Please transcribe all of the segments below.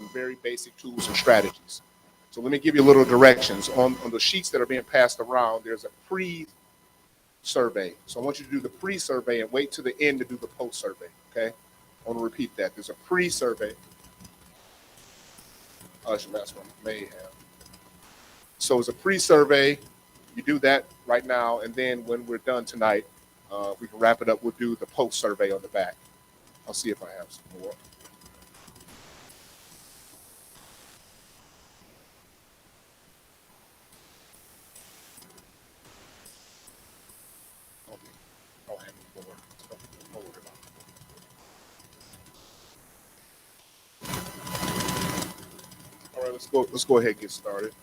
some very basic tools and strategies. So let me give you a little directions. On the sheets that are being passed around, there's a pre-survey. So I want you to do the pre-survey and wait to the end to do the post-survey, okay? I want to repeat that. There's a pre-survey. Oh, that's your last one. May have. So it's a pre-survey. You do that right now, and then when we're done tonight, we can wrap it up. We'll do the post-survey on the back. I'll see if I have some more. All right, let's go ahead and get started.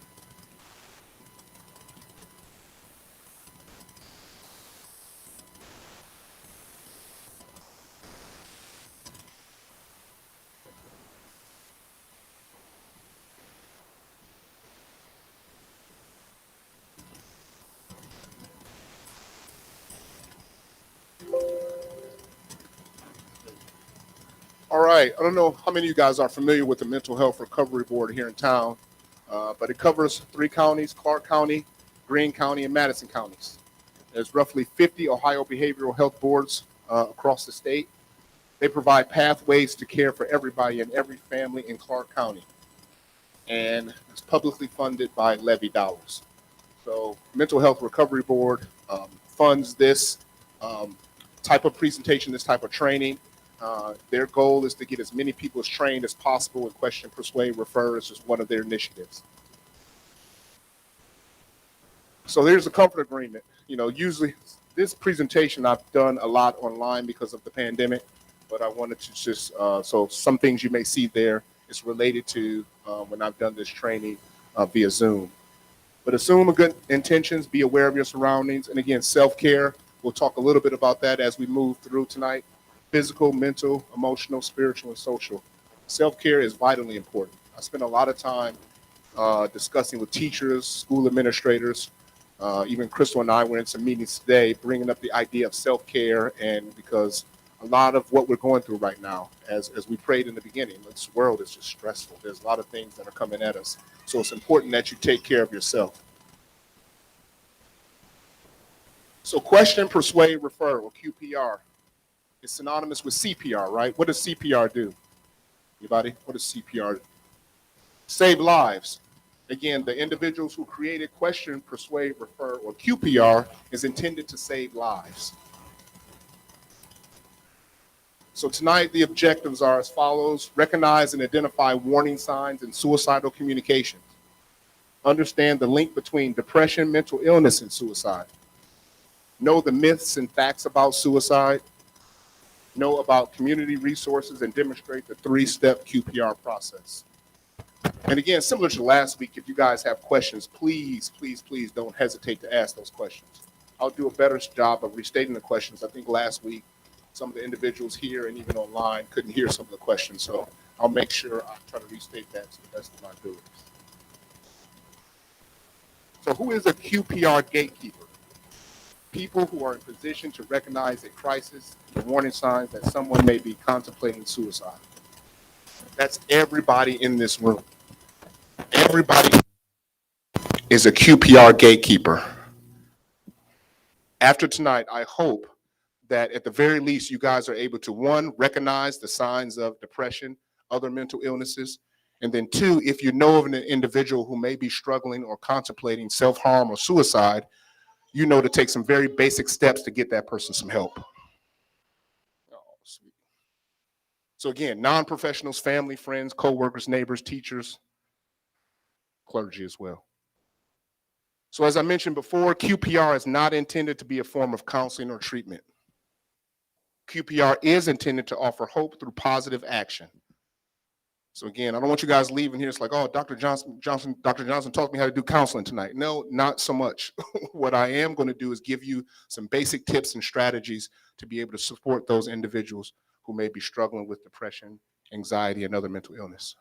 All right, I don't know how many of you guys are familiar with the Mental Health Recovery Board here in town, but it covers 3 counties, Clark County, Greene County, and Madison counties. There's roughly 50 Ohio behavioral health boards across the state. They provide pathways to care for everybody and every family in Clark County. And it's publicly funded by levy dollars. So Mental Health Recovery Board funds this type of presentation, this type of training. Their goal is to get as many people as trained as possible with question, persuade, refer is just one of their initiatives. So there's a comfort agreement. You know, usually this presentation I've done a lot online because of the pandemic, but I wanted to just, so some things you may see there is related to when I've done this training via Zoom. But assume good intentions, be aware of your surroundings, and again, self-care. We'll talk a little bit about that as we move through tonight. Physical, mental, emotional, spiritual, and social. Self-care is vitally important. I spend a lot of time discussing with teachers, school administrators. Even Crystal and I were in some meetings today bringing up the idea of self-care, and because a lot of what we're going through right now, as we prayed in the beginning, this world is just stressful. There's a lot of things that are coming at us. So it's important that you take care of yourself. So question, persuade, refer, or QPR. It's synonymous with CPR, right? What does CPR do? Anybody? What does CPR do? Save lives. Again, the individuals who created question, persuade, refer, or QPR is intended to save lives. So tonight, the objectives are as follows. Recognize and identify warning signs in suicidal communications. Understand the link between depression, mental illness, and suicide. Know the myths and facts about suicide. Know about community resources and demonstrate the 3-step QPR process. And again, similar to last week, if you guys have questions, please, please, please don't hesitate to ask those questions. I'll do a better job of restating the questions. I think last week, some of the individuals here and even online couldn't hear some of the questions, so I'll make sure I try to restate that to the best of my abilities. So who is a QPR gatekeeper? People who are in position to recognize a crisis and warning signs that someone may be contemplating suicide. That's everybody in this room. Everybody is a QPR gatekeeper. After tonight, I hope that at the very least you guys are able to, 1, recognize the signs of depression, other mental illnesses, and then 2, if you know of an individual who may be struggling or contemplating self-harm or suicide, you know to take some very basic steps to get that person some help. Oh, sweet. So again, non-professionals, family, friends, co-workers, neighbors, teachers, clergy as well. So as I mentioned before, QPR is not intended to be a form of counseling or treatment. QPR is intended to offer hope through positive action. So again, I don't want you guys leaving here. It's like, oh, Dr. Johnson taught me how to do counseling tonight. No, not so much. What I am going to do is give you some basic tips and strategies to be able to support those individuals who may be struggling with depression, anxiety, and other mental illness.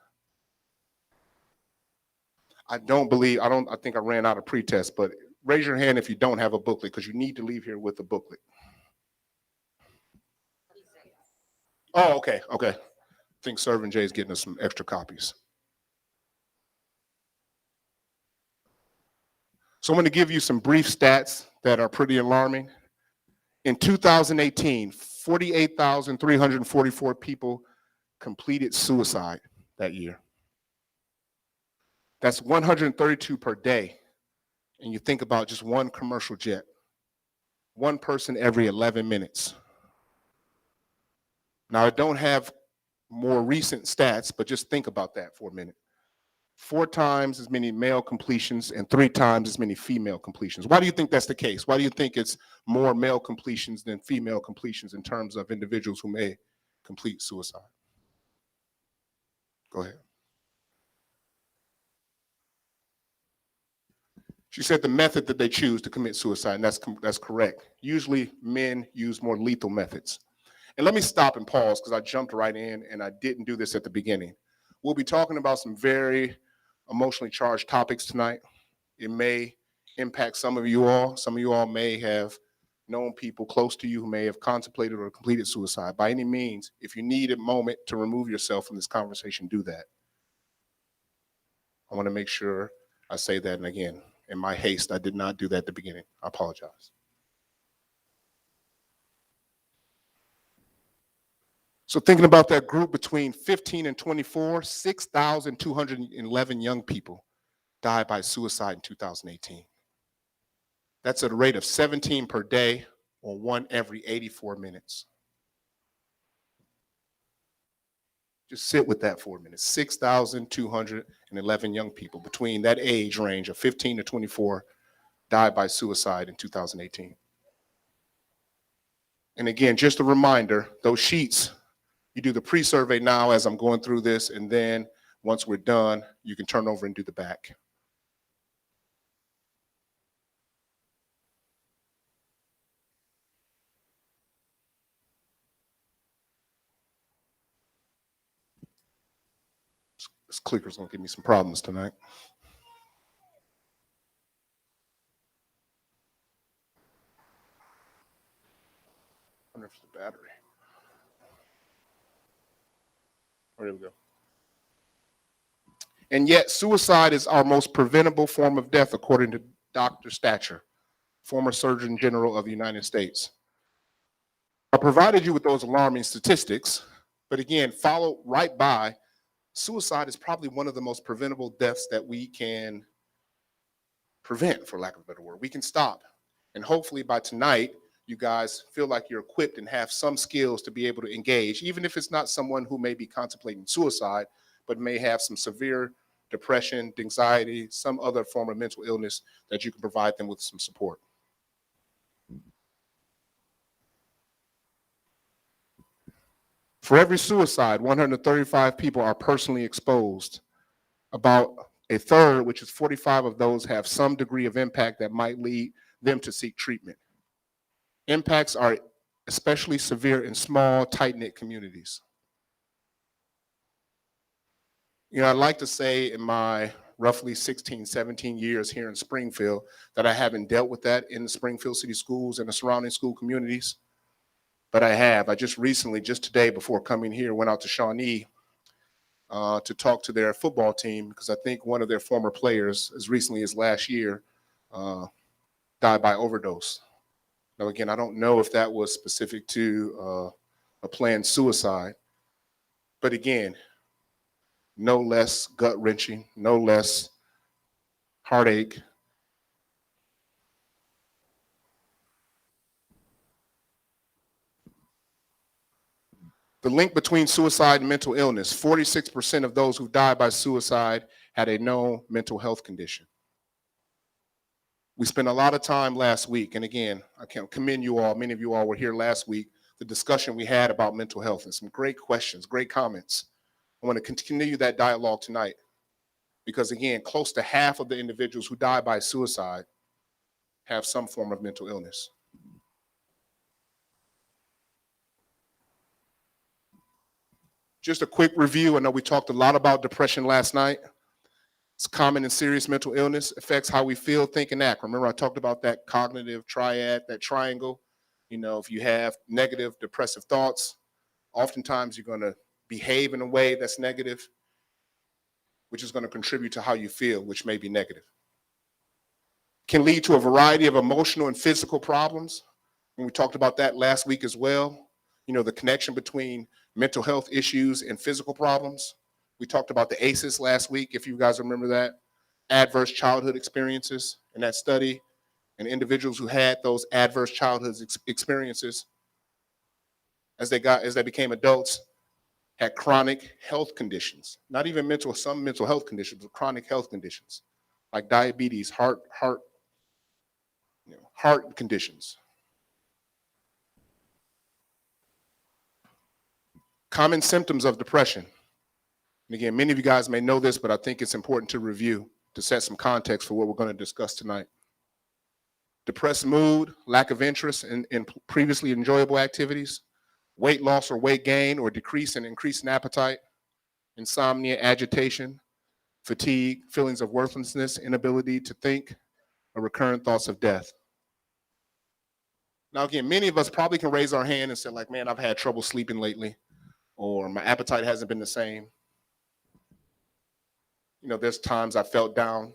I think I ran out of pre-test, but raise your hand if you don't have a booklet, because you need to leave here with a booklet. Oh, okay. I think Servant Jay is getting us some extra copies. So I'm going to give you some brief stats that are pretty alarming. In 2018, 48,344 people completed suicide that year. That's 132 per day. And you think about just one commercial jet, one person every 11 minutes. Now, I don't have more recent stats, but just think about that for a minute. 4 times as many male completions and 3 times as many female completions. Why do you think that's the case? Why do you think it's more male completions than female completions in terms of individuals who may complete suicide? Go ahead. She said the method that they choose to commit suicide, and that's correct. Usually men use more lethal methods. And let me stop and pause because I jumped right in and I didn't do this at the beginning. We'll be talking about some very emotionally charged topics tonight. It may impact some of you all. Some of you all may have known people close to you who may have contemplated or completed suicide. By any means, if you need a moment to remove yourself from this conversation, do that. I want to make sure I say that. And again, in my haste, I did not do that at the beginning. I apologize. So thinking about that group between 15 and 24, 6,211 young people died by suicide in 2018. That's at a rate of 17 per day, or 1 every 84 minutes. Just sit with that for a minute. 6,211 young people between that age range of 15 to 24 died by suicide in 2018. And again, just a reminder, those sheets, you do the pre-survey now as I'm going through this, and then once we're done, you can turn over and do the back. This clicker's gonna give me some problems tonight. I wonder if it's the battery. Oh, there we go. And yet, suicide is our most preventable form of death, according to Dr. Stacher, former Surgeon General of the United States. I provided you with those alarming statistics, but again, followed right by, suicide is probably one of the most preventable deaths that we can prevent, for lack of a better word. We can stop. And hopefully by tonight, you guys feel like you're equipped and have some skills to be able to engage, even if it's not someone who may be contemplating suicide, but may have some severe depression, anxiety, some other form of mental illness that you can provide them with some support. For every suicide, 135 people are personally exposed. About a third, which is 45 of those, have some degree of impact that might lead them to seek treatment. Impacts are especially severe in small, tight-knit communities. You know, I'd like to say in my roughly 16, 17 years here in Springfield that I haven't dealt with that in the Springfield City Schools and the surrounding school communities, but I have. I just recently, just today before coming here, went out to Shawnee to talk to their football team because I think one of their former players, as recently as last year, died by overdose. Now, again, I don't know if that was specific to a planned suicide, but again, no less gut-wrenching, no less heartache. The link between suicide and mental illness, 46% of those who died by suicide had a known mental health condition. We spent a lot of time last week, and again, I can commend you all, many of you all were here last week, the discussion we had about mental health and some great questions, great comments. I want to continue that dialogue tonight because again, close to half of the individuals who die by suicide have some form of mental illness. Just a quick review. I know we talked a lot about depression last night. It's common and serious mental illness, affects how we feel, think, and act. Remember I talked about that cognitive triad, that triangle. You know, if you have negative, depressive thoughts, oftentimes you're going to behave in a way that's negative, which is going to contribute to how you feel, which may be negative. can lead to a variety of emotional and physical problems. And we talked about that last week as well. You know, the connection between mental health issues and physical problems. We talked about the ACEs last week, if you guys remember that, adverse childhood experiences in that study, and individuals who had those adverse childhood experiences as they became adults had chronic health conditions, not even some mental health conditions, but chronic health conditions like diabetes, heart conditions. Common symptoms of depression. And again, many of you guys may know this, but I think it's important to review to set some context for what we're going to discuss tonight. Depressed mood, lack of interest in previously enjoyable activities, weight loss or weight gain or decrease in increase in appetite, insomnia, agitation, fatigue, feelings of worthlessness, inability to think, or recurrent thoughts of death. Now, again, many of us probably can raise our hand and say, like, man, I've had trouble sleeping lately, or my appetite hasn't been the same. You know, there's times I felt down.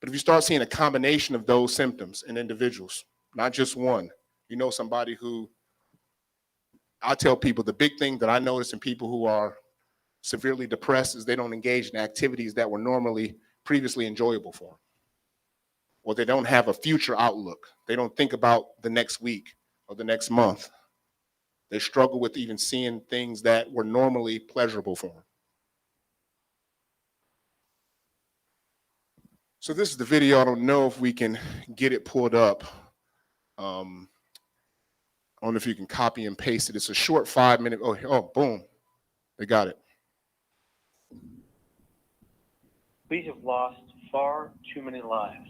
But if you start seeing a combination of those symptoms in individuals, not just one, you know, somebody who, I tell people the big thing that I notice in people who are severely depressed is they don't engage in activities that were normally previously enjoyable for them. Or they don't have a future outlook. They don't think about the next week or the next month. They struggle with even seeing things that were normally pleasurable for them. So this is the video. I don't know if we can get it pulled up. I don't know if you can copy and paste it. It's a short 5-minute. Oh, boom. They got it. We have lost far too many lives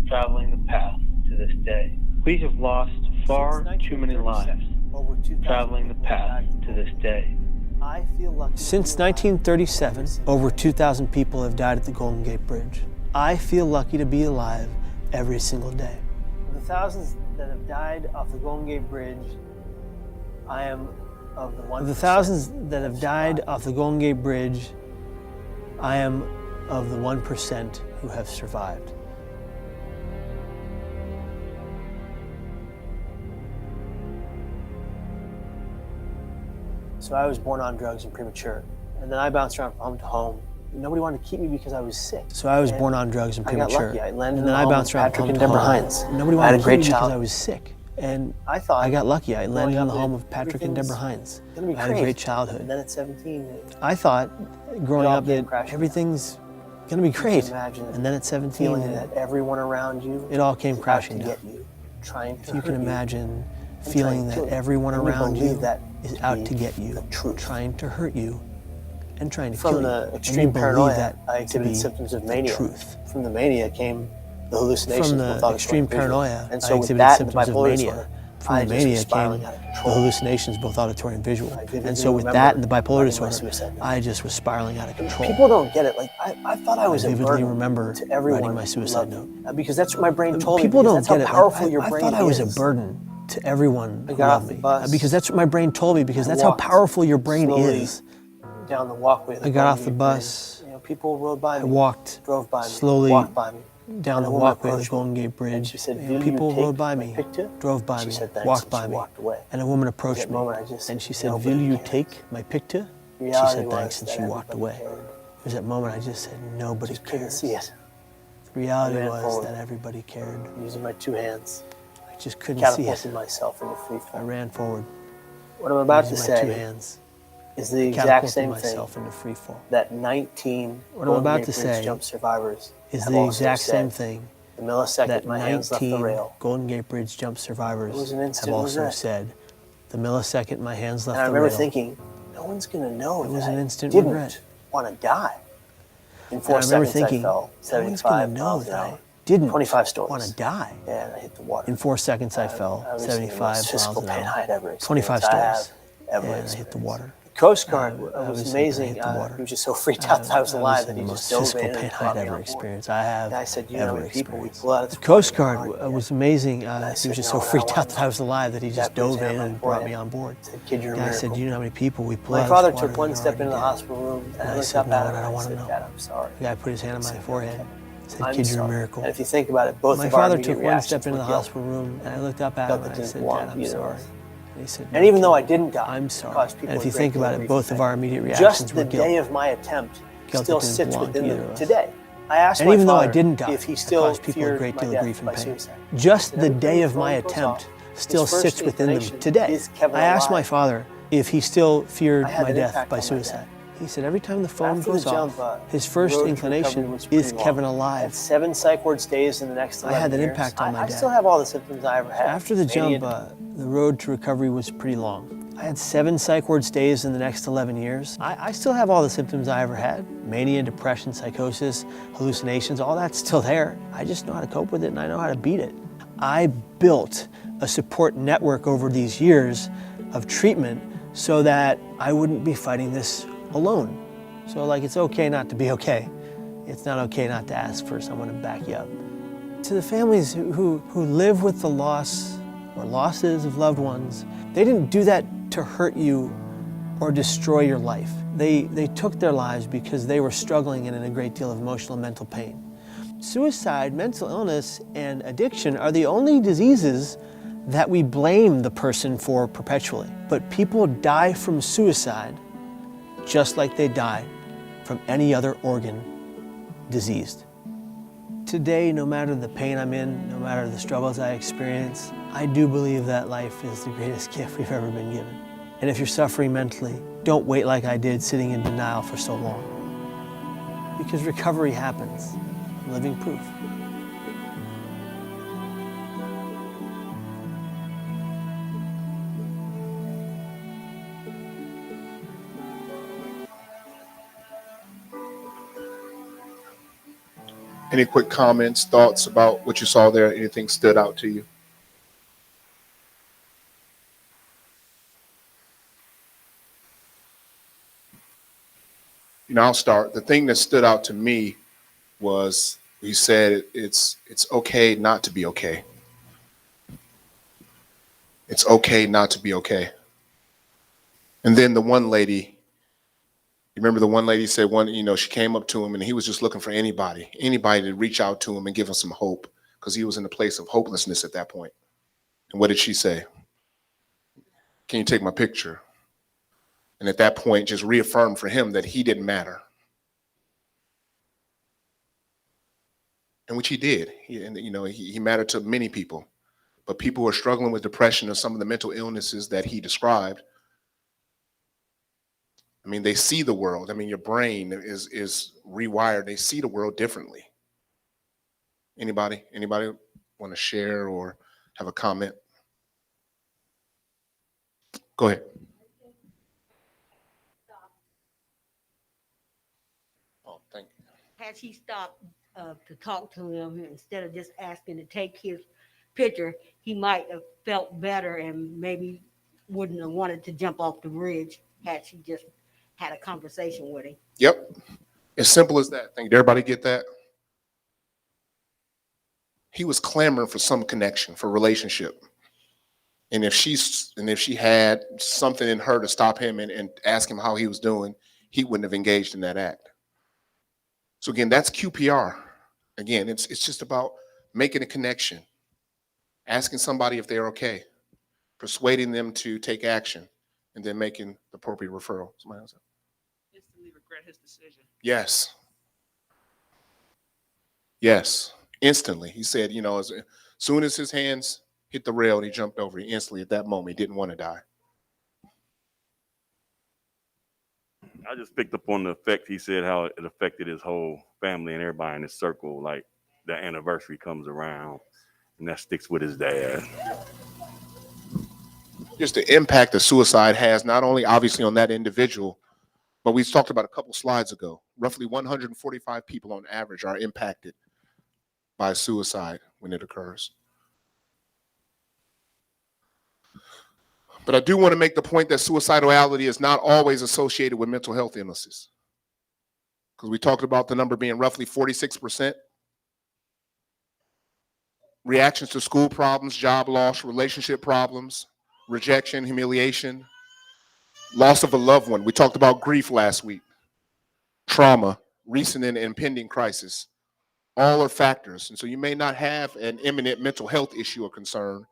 traveling the path to this day. We have lost far too many lives traveling the path to this day. Since 1937, over 2,000 people have died at the Golden Gate Bridge. I feel lucky to be alive every single day. Of the thousands that have died off the Golden Gate Bridge, I am of the 1%. Of the thousands that have died off the Golden Gate Bridge, I am of the 1% who have survived. So I was born on drugs and premature, and then I bounced around from home to home. Nobody wanted to keep me because I was sick. So I was born on drugs and premature. I got lucky. I landed and then I bounced around Patrick from and home Deborah to home. Hines. Nobody I wanted had to a great keep me because childhood. I was sick. And I thought I got lucky. I landed on the up home that of Patrick and Deborah everything's Hines. gonna be I had a great. great childhood. And then at 17, I thought growing all up came that crashing everything's going to be great. imagine And then at 17, feeling that everyone around you it all came is out crashing to down. get you, trying to If you can hurt imagine and feeling trying to that kill you. everyone And you around believe you that is to out be to get you, the truth. trying to hurt you, and trying to From kill you. the And extreme you believe paranoia, that I to exhibited be symptoms of the mania. truth. From the mania came the hallucinations. From both the auditory extreme and visual. paranoia, And I so with exhibited that and the symptoms of bipolar mania. disorder, From I the just was mania spiraling came out of the control. hallucinations, both auditory and visual. I vividly And so with remember that and the bipolar writing my disorder, suicide note. I just was spiraling out of control. People don't get it. Like I thought I was I a vividly burden remember to everyone writing my suicide who loved me. note. Because that's what my brain told People me. don't That's how get it. powerful Like, your I brain thought I was a is. burden to everyone who got off loved the me. bus. Because that's what my brain told me, because I that's how walked powerful your brain slowly is. down the walkway. Of the I got off Golden the Gate bus. Bridge. You know, people rode by I me. walked drove by me. slowly walked by me. down And the a woman walkway of the approached me, Golden Gate and Bridge. she said, You know, "Will you people take rode by my me, picture?" drove by She me, said thanks, walked and by she me, walked away. and a woman At approached that me, moment, I just and she said, said, "Will "Nobody you cares." take my picture?" She Reality said thanks, and was she that walked everybody away. cared. It was that moment I just said, "Nobody Just couldn't cares." see it. The reality I ran was forward. that everybody cared. Using my two hands, I just couldn't see catapulted it. myself into free I fall. ran forward, What I'm about to using my two say hands, is the exact catapulted same thing myself into free fall. that 19 What I'm Golden about Gate to Bridge say jump survivors Is have the also exact same said. thing The millisecond that my hands left the 19 rail. Golden Gate Bridge jump It survivors was an have instant also regret. said. The millisecond my hands left And I the remember rail. thinking, no one's going to know It was that an I instant didn't regret. want to die. In And 4 I remember seconds, thinking, I fell no one's going 75 to know miles an that hour. I didn't 25 stories. want to die. And I hit the water. In 4 seconds, I fell I was 75 the most miles physical an pain hour. I'd ever 25 experienced. I have stories. ever And I experienced. hit the water. The Coast Guard I was was amazing. hit the water. He was just so freaked out that I was alive that he the just most dove physical in pain and I'd brought me ever on board. experienced. I have And I said, you know how ever many people we experienced. pull out of The this Coast water? Guard was amazing. He said, was just "No, so I freaked want out that I was alive that he just that bridge dove in down my and brought me forehead." on board. I said, "Kid, you're a And I said, miracle." do you know how many people we pull My out of father this took water one that are step into already the dead? hospital room, and And I I looked said, up no, at him and I and don't I want to said, know. "Dad, I'm sorry." The guy put his hand on my said, forehead. said, I'm "Kid, you're a sorry." miracle." And if you think about it, both My of our father immediate took one reactions step into were the guilt. hospital room, and I looked up at Felt him that and I didn't said, belong "Dad, to I'm either of sorry." us. And he said, And "No, even though kid, I didn't die, I'm it sorry." caused people And if a you great think deal about of it, grief both and of our pain. immediate Just reactions the were guilt. day of my attempt Guilt still that didn't sits belong to within either them of us. today. I asked And my even though I father didn't die, if he it still caused people a feared great my deal of death grief and by pain. suicide. Just And the every day time of the my phone goes attempt off, still his first sits within them inclination today. is Kevin I asked my alive? father if he still feared I had my an death impact by on my suicide. dad. He said every time the phone After goes the jump, off, his first road to inclination recovery was pretty is long. Kevin I had alive. 7 psych ward stays in the next 11 I had an years. impact on my I dad. still have all the symptoms I ever had. After the Mania, jump, the road to recovery was pretty long. I had 7 psych ward stays in the next 11 years. I still have all the symptoms I ever had. Mania, depression, psychosis, hallucinations, all that's still there. I just know how to cope with it and I know how to beat it. I built a support network over these years of treatment so that I wouldn't be fighting this alone. So like, it's okay not to be okay. It's not okay not to ask for someone to back you up. To the families who live with the loss or losses of loved ones, they didn't do that to hurt you or destroy your life. They took their lives because they were struggling and in a great deal of emotional and mental pain. Suicide, mental illness, and addiction are the only diseases that we blame the person for perpetually. But people die from suicide just like they died from any other organ diseased. Today, no matter the pain I'm in, no matter the struggles I experience, I do believe that life is the greatest gift we've ever been given. And if you're suffering mentally, don't wait like I did, sitting in denial for so long. Because recovery happens. Living proof. Any quick comments, thoughts about what you saw there? Anything stood out to you? I'll start. The thing that stood out to me was he said it's okay not to be okay. It's okay not to be okay. And then the one lady, you remember the one lady said she came up to him and he was just looking for anybody to reach out to him and give him some hope because he was in a place of hopelessness at that point. And what did she say? Can you take my picture? And at that point, just reaffirmed for him that he didn't matter. And which he did. He mattered to many people. But people who are struggling with depression or some of the mental illnesses that he described, they see the world. Your brain is rewired. They see the world differently. Anybody want to share or have a comment? Go ahead. Oh, thank you. Had she stopped to talk to him instead of just asking to take his picture, he might have felt better and maybe wouldn't have wanted to jump off the bridge had she just had a conversation with him. Yep. As simple as that. Did everybody get that? He was clamoring for some connection, for relationship. And if she had something in her to stop him and ask him how he was doing, he wouldn't have engaged in that act. So again, that's QPR. Again, it's just about making a connection, asking somebody if they're okay, persuading them to take action, and then making the appropriate referral. Somebody else? Instantly regret his decision. Yes. Yes. Instantly. He said, as soon as his hands hit the rail and he jumped over, he instantly at that moment he didn't want to die. I just picked up on the effect he said, how it affected his whole family and everybody in his circle. Like the anniversary comes around and that sticks with his dad. Just the impact that suicide has, not only obviously on that individual, but we talked about a couple slides ago. Roughly 145 people on average are impacted by suicide when it occurs. But I do want to make the point that suicidality is not always associated with mental health illnesses. Because we talked about the number being roughly 46%. Reactions to school problems, job loss, relationship problems, rejection, humiliation, loss of a loved one. We talked about grief last week, trauma, recent and impending crisis. All are factors. And so you may not have an imminent mental health issue or concern,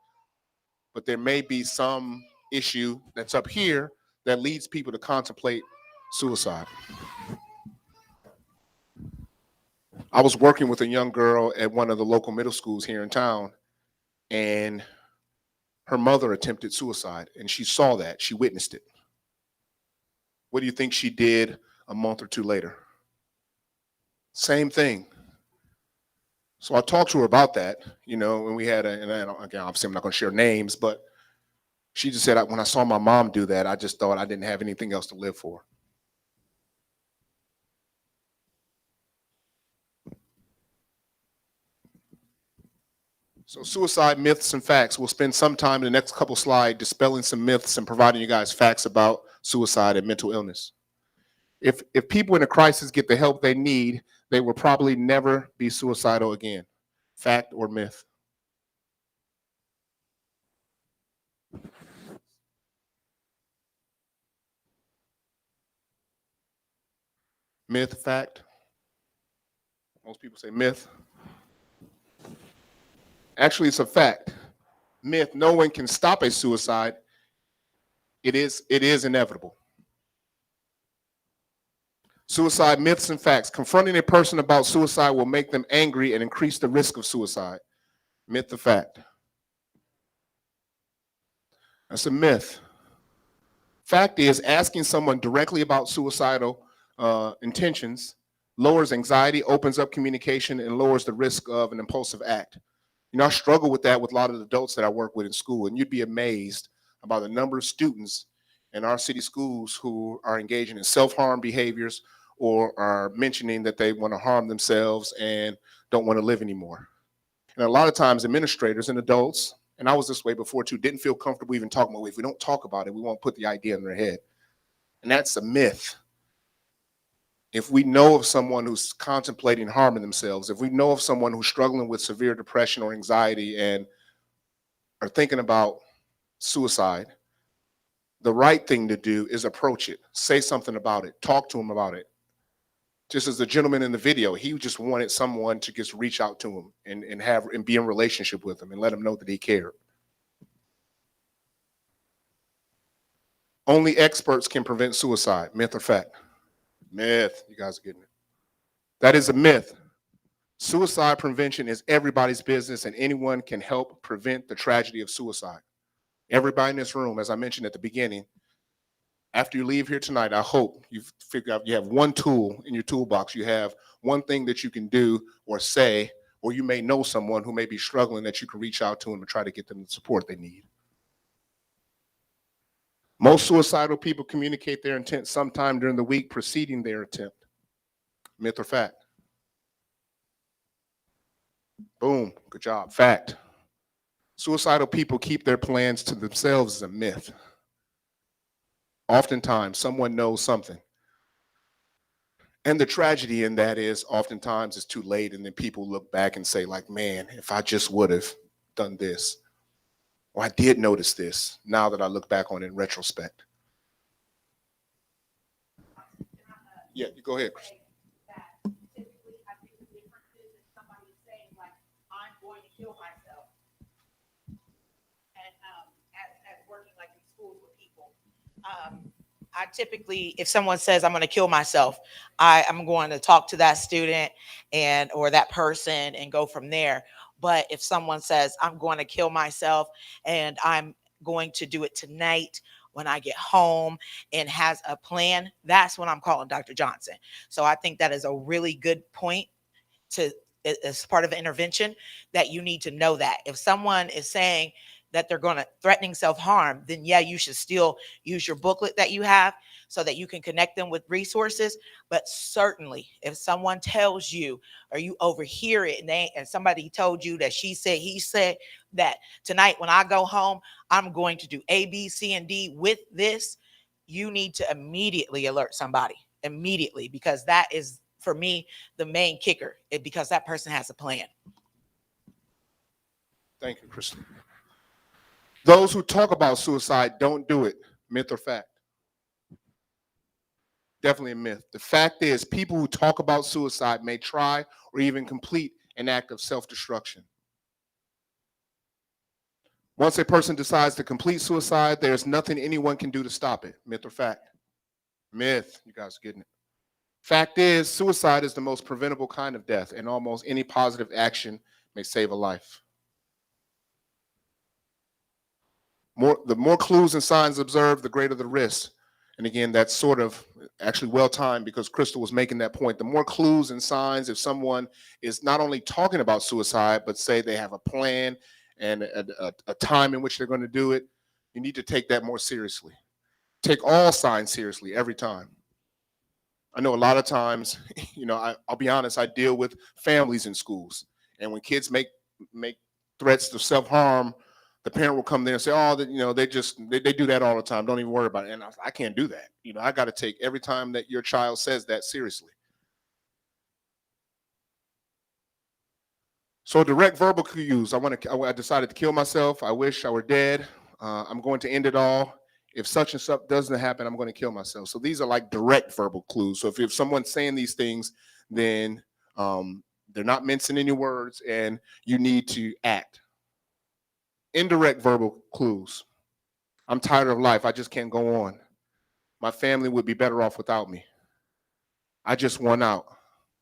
but there may be some issue that's up here that leads people to contemplate suicide. I was working with a young girl at one of the local middle schools here in town, and her mother attempted suicide, and she saw that. She witnessed it. What do you think she did a month or two later? Same thing. So I talked to her about that, when we had and again, obviously I'm not going to share names, but she just said, when I saw my mom do that, I just thought I didn't have anything else to live for. So suicide myths and facts. We'll spend some time in the next couple slides dispelling some myths and providing you guys facts about suicide and mental illness. If people in a crisis get the help they need, they will probably never be suicidal again. Fact or myth? Myth, fact? Most people say myth. Actually, it's a fact. Myth, no one can stop a suicide. It is inevitable. Suicide myths and facts. Confronting a person about suicide will make them angry and increase the risk of suicide. Myth or fact? That's a myth. Fact is, asking someone directly about suicidal intentions lowers anxiety, opens up communication, and lowers the risk of an impulsive act. I struggle with that with a lot of the adults that I work with in school, and you'd be amazed about the number of students in our city schools who are engaging in self-harm behaviors or are mentioning that they want to harm themselves and don't want to live anymore. And a lot of times administrators and adults, and I was this way before too, didn't feel comfortable even talking about it. If we don't talk about it, we won't put the idea in their head. And that's a myth. If we know of someone who's contemplating harming themselves, if we know of someone who's struggling with severe depression or anxiety and are thinking about suicide, the right thing to do is approach it, say something about it, talk to them about it. Just as the gentleman in the video, he just wanted someone to just reach out to him and be in relationship with him and let him know that he cared. Only experts can prevent suicide. Myth or fact? Myth. You guys are getting it. That is a myth. Suicide prevention is everybody's business, and anyone can help prevent the tragedy of suicide. Everybody in this room, as I mentioned at the beginning, after you leave here tonight, I hope you've figured out you have one tool in your toolbox. You have one thing that you can do or say, or you may know someone who may be struggling that you can reach out to them and try to get them the support they need. Most suicidal people communicate their intent sometime during the week preceding their attempt. Myth or fact? Boom, good job. Fact. Suicidal people keep their plans to themselves is a myth. Oftentimes, someone knows something. And the tragedy in that is oftentimes it's too late, and then people look back and say, like, man, if I just would have done this, or I did notice this now that I look back on it in retrospect. Yeah, you go ahead, Chris. Typically, I think the difference is if somebody is saying, like, I'm going to kill myself. And as working like in schools with people, I typically, if someone says I'm going to kill myself, I'm going to talk to that student or that person and go from there. But if someone says I'm going to kill myself and I'm going to do it tonight when I get home and has a plan, that's when I'm calling Dr. Johnson. So I think that is a really good point as part of intervention, that you need to know that if someone is saying that they're going to threatening self-harm, then yeah, you should still use your booklet that you have so that you can connect them with resources. But certainly if someone tells you or you overhear it and somebody told you that he said that tonight when I go home, I'm going to do A, B, C, and D with this, you need to immediately alert somebody immediately, because that is, for me, the main kicker, because that person has a plan. Thank you, Kristen. Those who talk about suicide don't do it. Myth or fact? Definitely a myth. The fact is, people who talk about suicide may try or even complete an act of self-destruction. Once a person decides to complete suicide, there's nothing anyone can do to stop it. Myth or fact? Myth. You guys are getting it. Fact is, suicide is the most preventable kind of death, and almost any positive action may save a life. The more clues and signs observed, the greater the risk. And again, that's sort of actually well-timed because Crystal was making that point. The more clues and signs, if someone is not only talking about suicide, but say they have a plan and a time in which they're going to do it, you need to take that more seriously. Take all signs seriously every time. I know a lot of times, I'll be honest, I deal with families in schools. And when kids make threats to self-harm, the parent will come there and say, oh, they do that all the time. Don't even worry about it. And I can't do that. I got to take every time that your child says that seriously. So direct verbal cues. I decided to kill myself. I wish I were dead. I'm going to end it all. If such and such doesn't happen, I'm going to kill myself. So these are like direct verbal clues. So if someone's saying these things, then they're not mincing any words and you need to act. Indirect verbal clues. I'm tired of life. I just can't go on. My family would be better off without me. I just won out.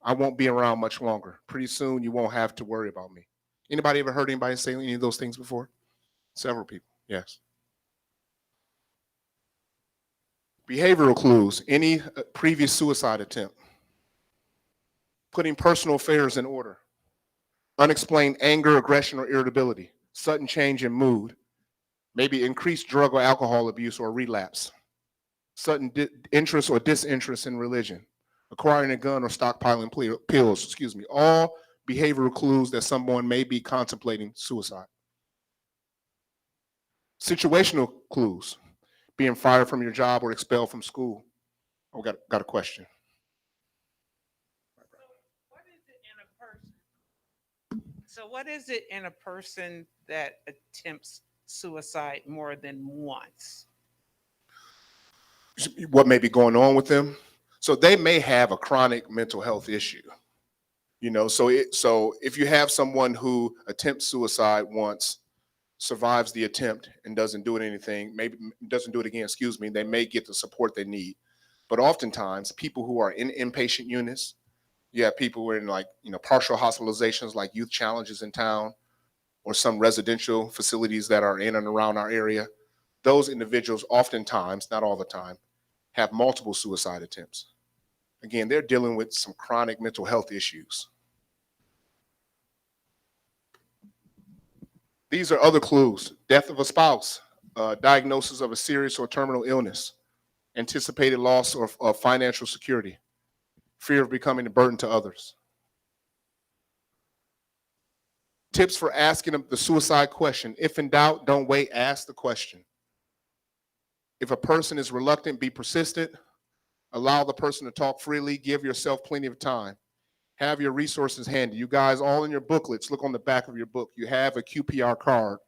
I won't be around much longer. Pretty soon you won't have to worry about me. Anybody ever heard anybody say any of those things before? Several people, yes. Behavioral clues. Any previous suicide attempt. Putting personal affairs in order. Unexplained anger, aggression, or irritability. Sudden change in mood. Maybe increased drug or alcohol abuse or relapse. Sudden interest or disinterest in religion. Acquiring a gun or stockpiling pills, all behavioral clues that someone may be contemplating suicide. Situational clues. Being fired from your job or expelled from school. Oh, got a question. So what is it in a person that attempts suicide more than once? What may be going on with them? So they may have a chronic mental health issue. So if you have someone who attempts suicide once, survives the attempt and doesn't do anything, maybe doesn't do it again, they may get the support they need. But oftentimes people who are in inpatient units, you have people who are in partial hospitalizations like youth challenges in town or some residential facilities that are in and around our area. Those individuals oftentimes, not all the time, have multiple suicide attempts. Again, they're dealing with some chronic mental health issues. These are other clues. Death of a spouse, diagnosis of a serious or terminal illness, anticipated loss of financial security, fear of becoming a burden to others. Tips for asking the suicide question. If in doubt, don't wait, ask the question. If a person is reluctant, be persistent. Allow the person to talk freely. Give yourself plenty of time. Have your resources handy. You guys, all in your booklets, look on the back of your book. You have a QPR card.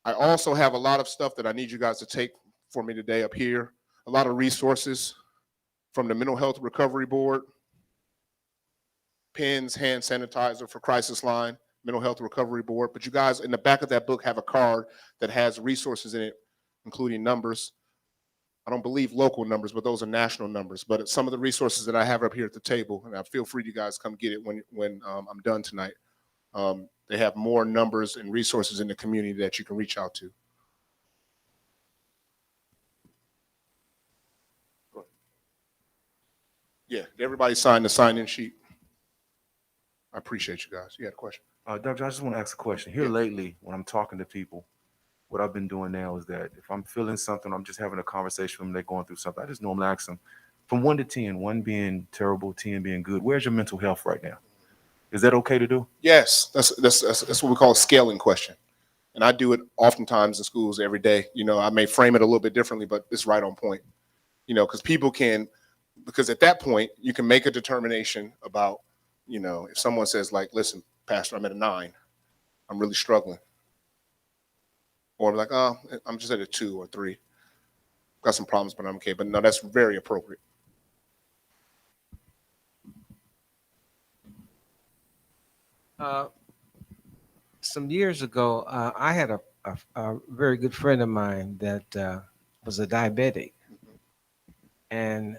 I also have a lot of stuff that I need you guys to take for me today up here. A lot of resources from the Mental Health Recovery Board. Pens, hand sanitizer for crisis line, Mental Health Recovery Board. But you guys, in the back of that book, have a card that has resources in it, including numbers. I don't believe local numbers, but those are national numbers. But some of the resources that I have up here at the table, and I feel free you guys come get it when I'm done tonight. They have more numbers and resources in the community that you can reach out to. Go ahead. Yeah, everybody signed the sign-in sheet. I appreciate you guys. You had a question? Dr. I just want to ask a question. Here lately, when I'm talking to people, what I've been doing now is that if I'm feeling something, I'm just having a conversation with them, they're going through something, I just normally ask them from 1 to 10, 1 being terrible, 10 being good, where's your mental health right now? Is that okay to do? Yes, that's what we call a scaling question. And I do it oftentimes in schools every day. I may frame it a little bit differently, but it's right on point. Because at that point, you can make a determination about, if someone says listen, Pastor, I'm at a 9, I'm really struggling. Or like, oh, I'm just at a 2 or 3. Got some problems, but I'm okay. But no, that's very appropriate. Some years ago, I had a very good friend of mine that was a diabetic, and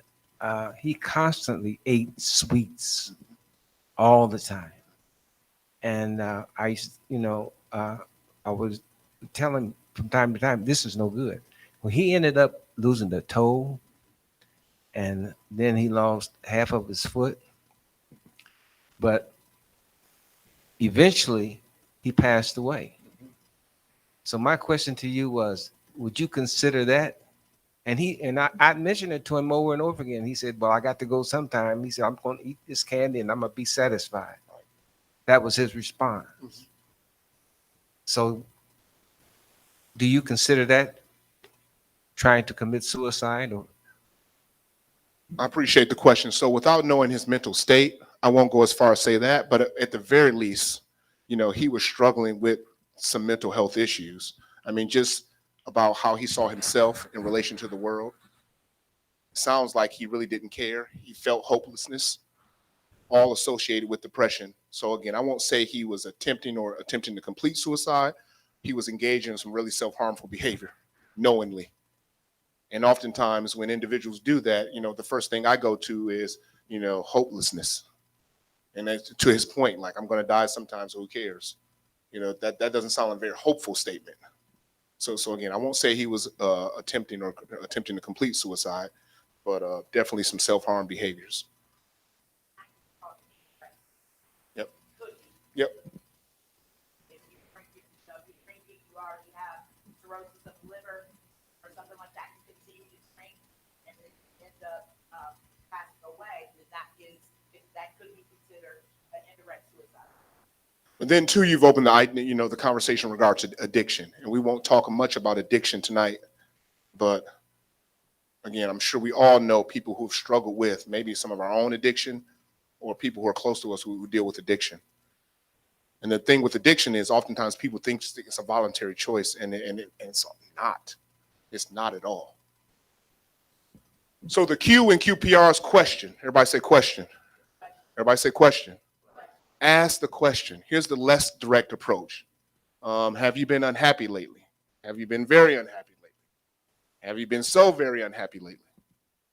he constantly ate sweets all the time. And I used, I was telling from time to time, this is no good. Well, he ended up losing the toe, and then he lost half of his foot. But eventually, he passed away. So my question to you was, would you consider that? And I mentioned it to him over and over again. He said, "Well, I got to go sometime." He said, "I'm going to eat this candy and I'm gonna be satisfied." That was his response. So, do you consider that trying to commit suicide? Or I appreciate the question. So without knowing his mental state, I won't go as far as say that, but at the very least, he was struggling with some mental health issues. I mean, just about how he saw himself in relation to the world. Sounds like he really didn't care. He felt hopelessness, all associated with depression. So again, I won't say he was attempting to complete suicide. He was engaging in some really self-harmful behavior, knowingly. And oftentimes when individuals do that, the first thing I go to is, hopelessness. And that's, to his point, like, I'm going to die sometimes, so who cares? That doesn't sound like a very hopeful statement. So again, I won't say he was attempting to complete suicide, but definitely some self-harm behaviors. Yep. Yep. If you drink it, if you're drinking, you already have cirrhosis of the liver or something like that. You continue to drink and then end up passing away. Then that could be considered an indirect suicide. But then too, you've opened the conversation in regards to addiction, and we won't talk much about addiction tonight. But again, I'm sure we all know people who've struggled with maybe some of our own addiction, or people who are close to us who deal with addiction. And the thing with addiction is oftentimes people think it's a voluntary choice, and it's not. It's not at all. So the Q in QPR's question. Everybody say question. Everybody say question. Ask the question. Here's the less direct approach. Have you been unhappy lately? Have you been very unhappy lately? Have you been so very unhappy lately?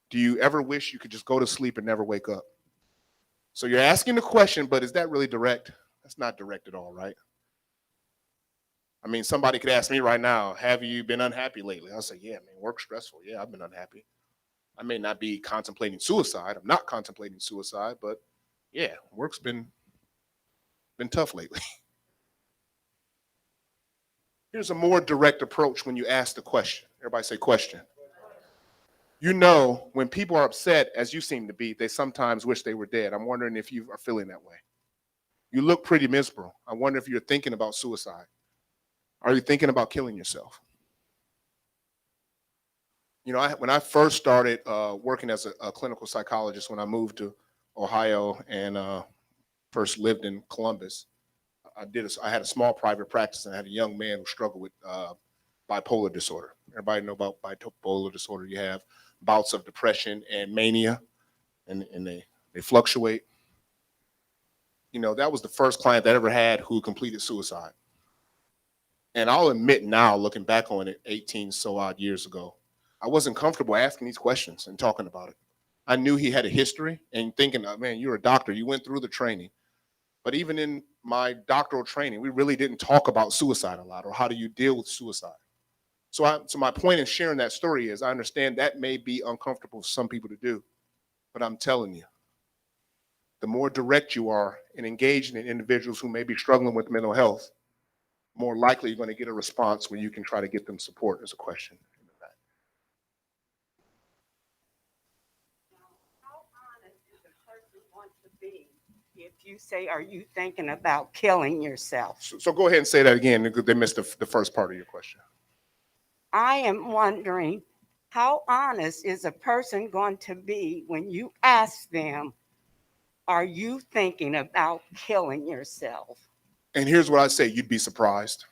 Do you ever wish you could just go to sleep and never wake up? So you're asking the question, but is that really direct? That's not direct at all, right? I mean, somebody could ask me right now, have you been unhappy lately? I'll say, yeah, man, work's stressful. Yeah, I've been unhappy. I may not be contemplating suicide. I'm not contemplating suicide, but yeah, work's been tough lately. Here's a more direct approach when you ask the question. Everybody say question. When people are upset, as you seem to be, they sometimes wish they were dead. I'm wondering if you are feeling that way. You look pretty miserable. I wonder if you're thinking about suicide. Are you thinking about killing yourself? When I first started working as a clinical psychologist, when I moved to Ohio and first lived in Columbus, I had a small private practice, and I had a young man who struggled with bipolar disorder. Everybody know about bipolar disorder. You have bouts of depression and mania, and they fluctuate. That was the first client that I ever had who completed suicide. And I'll admit now, looking back on it 18 so odd years ago, I wasn't comfortable asking these questions and talking about it. I knew he had a history, and thinking, oh, man, you're a doctor, you went through the training. But even in my doctoral training, we really didn't talk about suicide a lot, or how do you deal with suicide. So my point in sharing that story is I understand that may be uncomfortable for some people to do, but I'm telling you, the more direct you are in engaging in individuals who may be struggling with mental health, more likely you're going to get a response where you can try to get them support. As a question. How honest is a person want to be if you say, are you thinking about killing yourself? So go ahead and say that again, because they missed the first part of your question. I am wondering, how honest is a person going to be when you ask them, are you thinking about killing yourself? And here's what I say, you'd be surprised.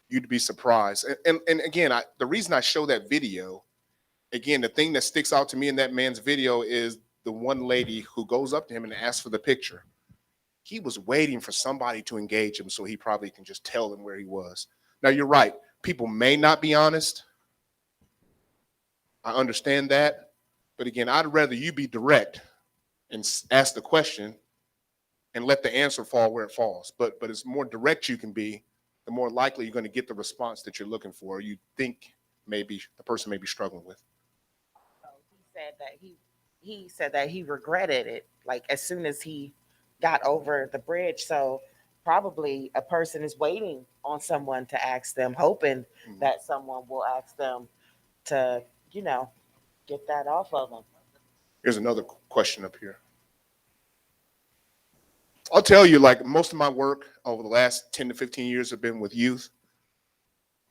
You'd be surprised. And again, the reason I show that video, again, the thing that sticks out to me in that man's video is the one lady who goes up to him and asks for the picture. He was waiting for somebody to engage him so he probably can just tell them where he was. Now, you're right. People may not be honest. I understand that. But again, I'd rather you be direct and ask the question and let the answer fall where it falls. But it's more direct you can be, the more likely you're going to get the response that you're looking for, or you think maybe the person may be struggling with. He said that he regretted it, like as soon as he got over the bridge. So probably a person is waiting on someone to ask them, hoping that someone will ask them to, get that off of them. Here's another question up here. I'll tell you, like, most of my work over the last 10 to 15 years have been with youth,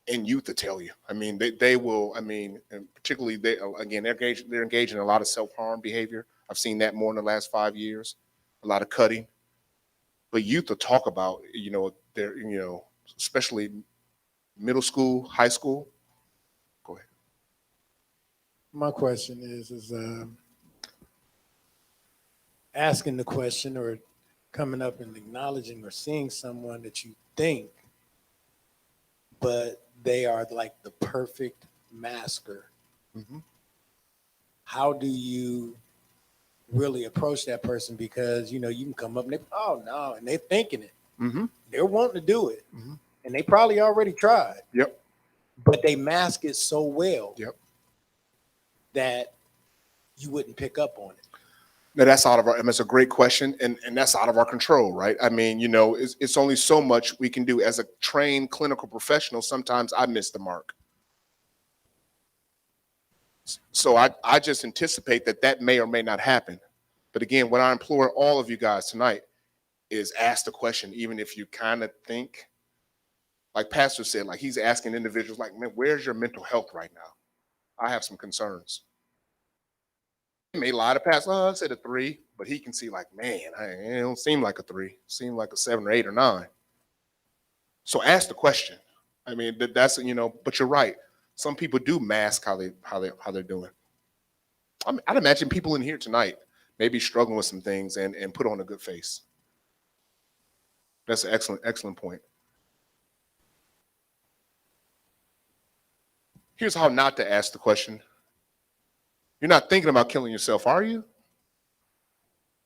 and youth to tell you. I mean, they will, I mean, and particularly they're engaged in a lot of self-harm behavior. I've seen that more in the last 5 years, a lot of cutting. But youth will talk about, their, especially middle school, high school. Go ahead. My question is asking the question or coming up and acknowledging or seeing someone that you think, but they are like the perfect masker. Mm-hmm. How do you really approach that person? Because, you can come up and they, oh no, and they're thinking it. Mm-hmm. They're wanting to do it. Mm-hmm. And they probably already tried. Yep. But they mask it so well. Yep. That you wouldn't pick up on it. Now that's out of our, and that's a great question, and that's out of our control, right? I mean, it's only so much we can do as a trained clinical professional. Sometimes I miss the mark. So I just anticipate that may or may not happen. But again, what I implore all of you guys tonight is ask the question, even if you kind of think, like Pastor said, like he's asking individuals like, man, where's your mental health right now? I have some concerns. He may lie to Pastor, I said a 3, but he can see like, man, it don't seem like a 3. It seemed like a 7 or 8 or 9. So ask the question. I mean, that's, but you're right. Some people do mask how they're doing. I'd imagine people in here tonight may be struggling with some things and put on a good face. That's an excellent point. Here's how not to ask the question. You're not thinking about killing yourself, are you?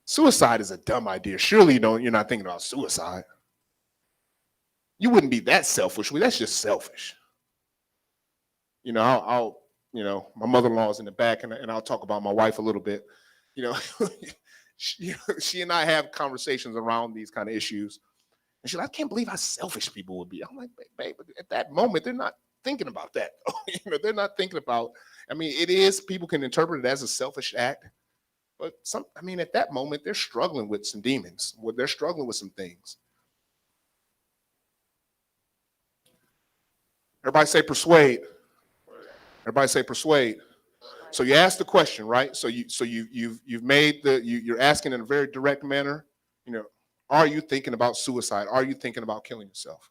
Suicide is a dumb idea. Surely you're not thinking about suicide. You wouldn't be that selfish. That's just selfish. I'll my mother-in-law is in the back, and I'll talk about my wife a little bit. She and I have conversations around these kind of issues. And she's like, I can't believe how selfish people would be. I'm like, babe, at that moment, they're not thinking about that. They're not thinking about, it is, people can interpret it as a selfish act, but at that moment, they're struggling with some demons. They're struggling with some things. Everybody say persuade. Everybody say persuade. So you ask the question, right? So you've made you're asking in a very direct manner, are you thinking about suicide? Are you thinking about killing yourself?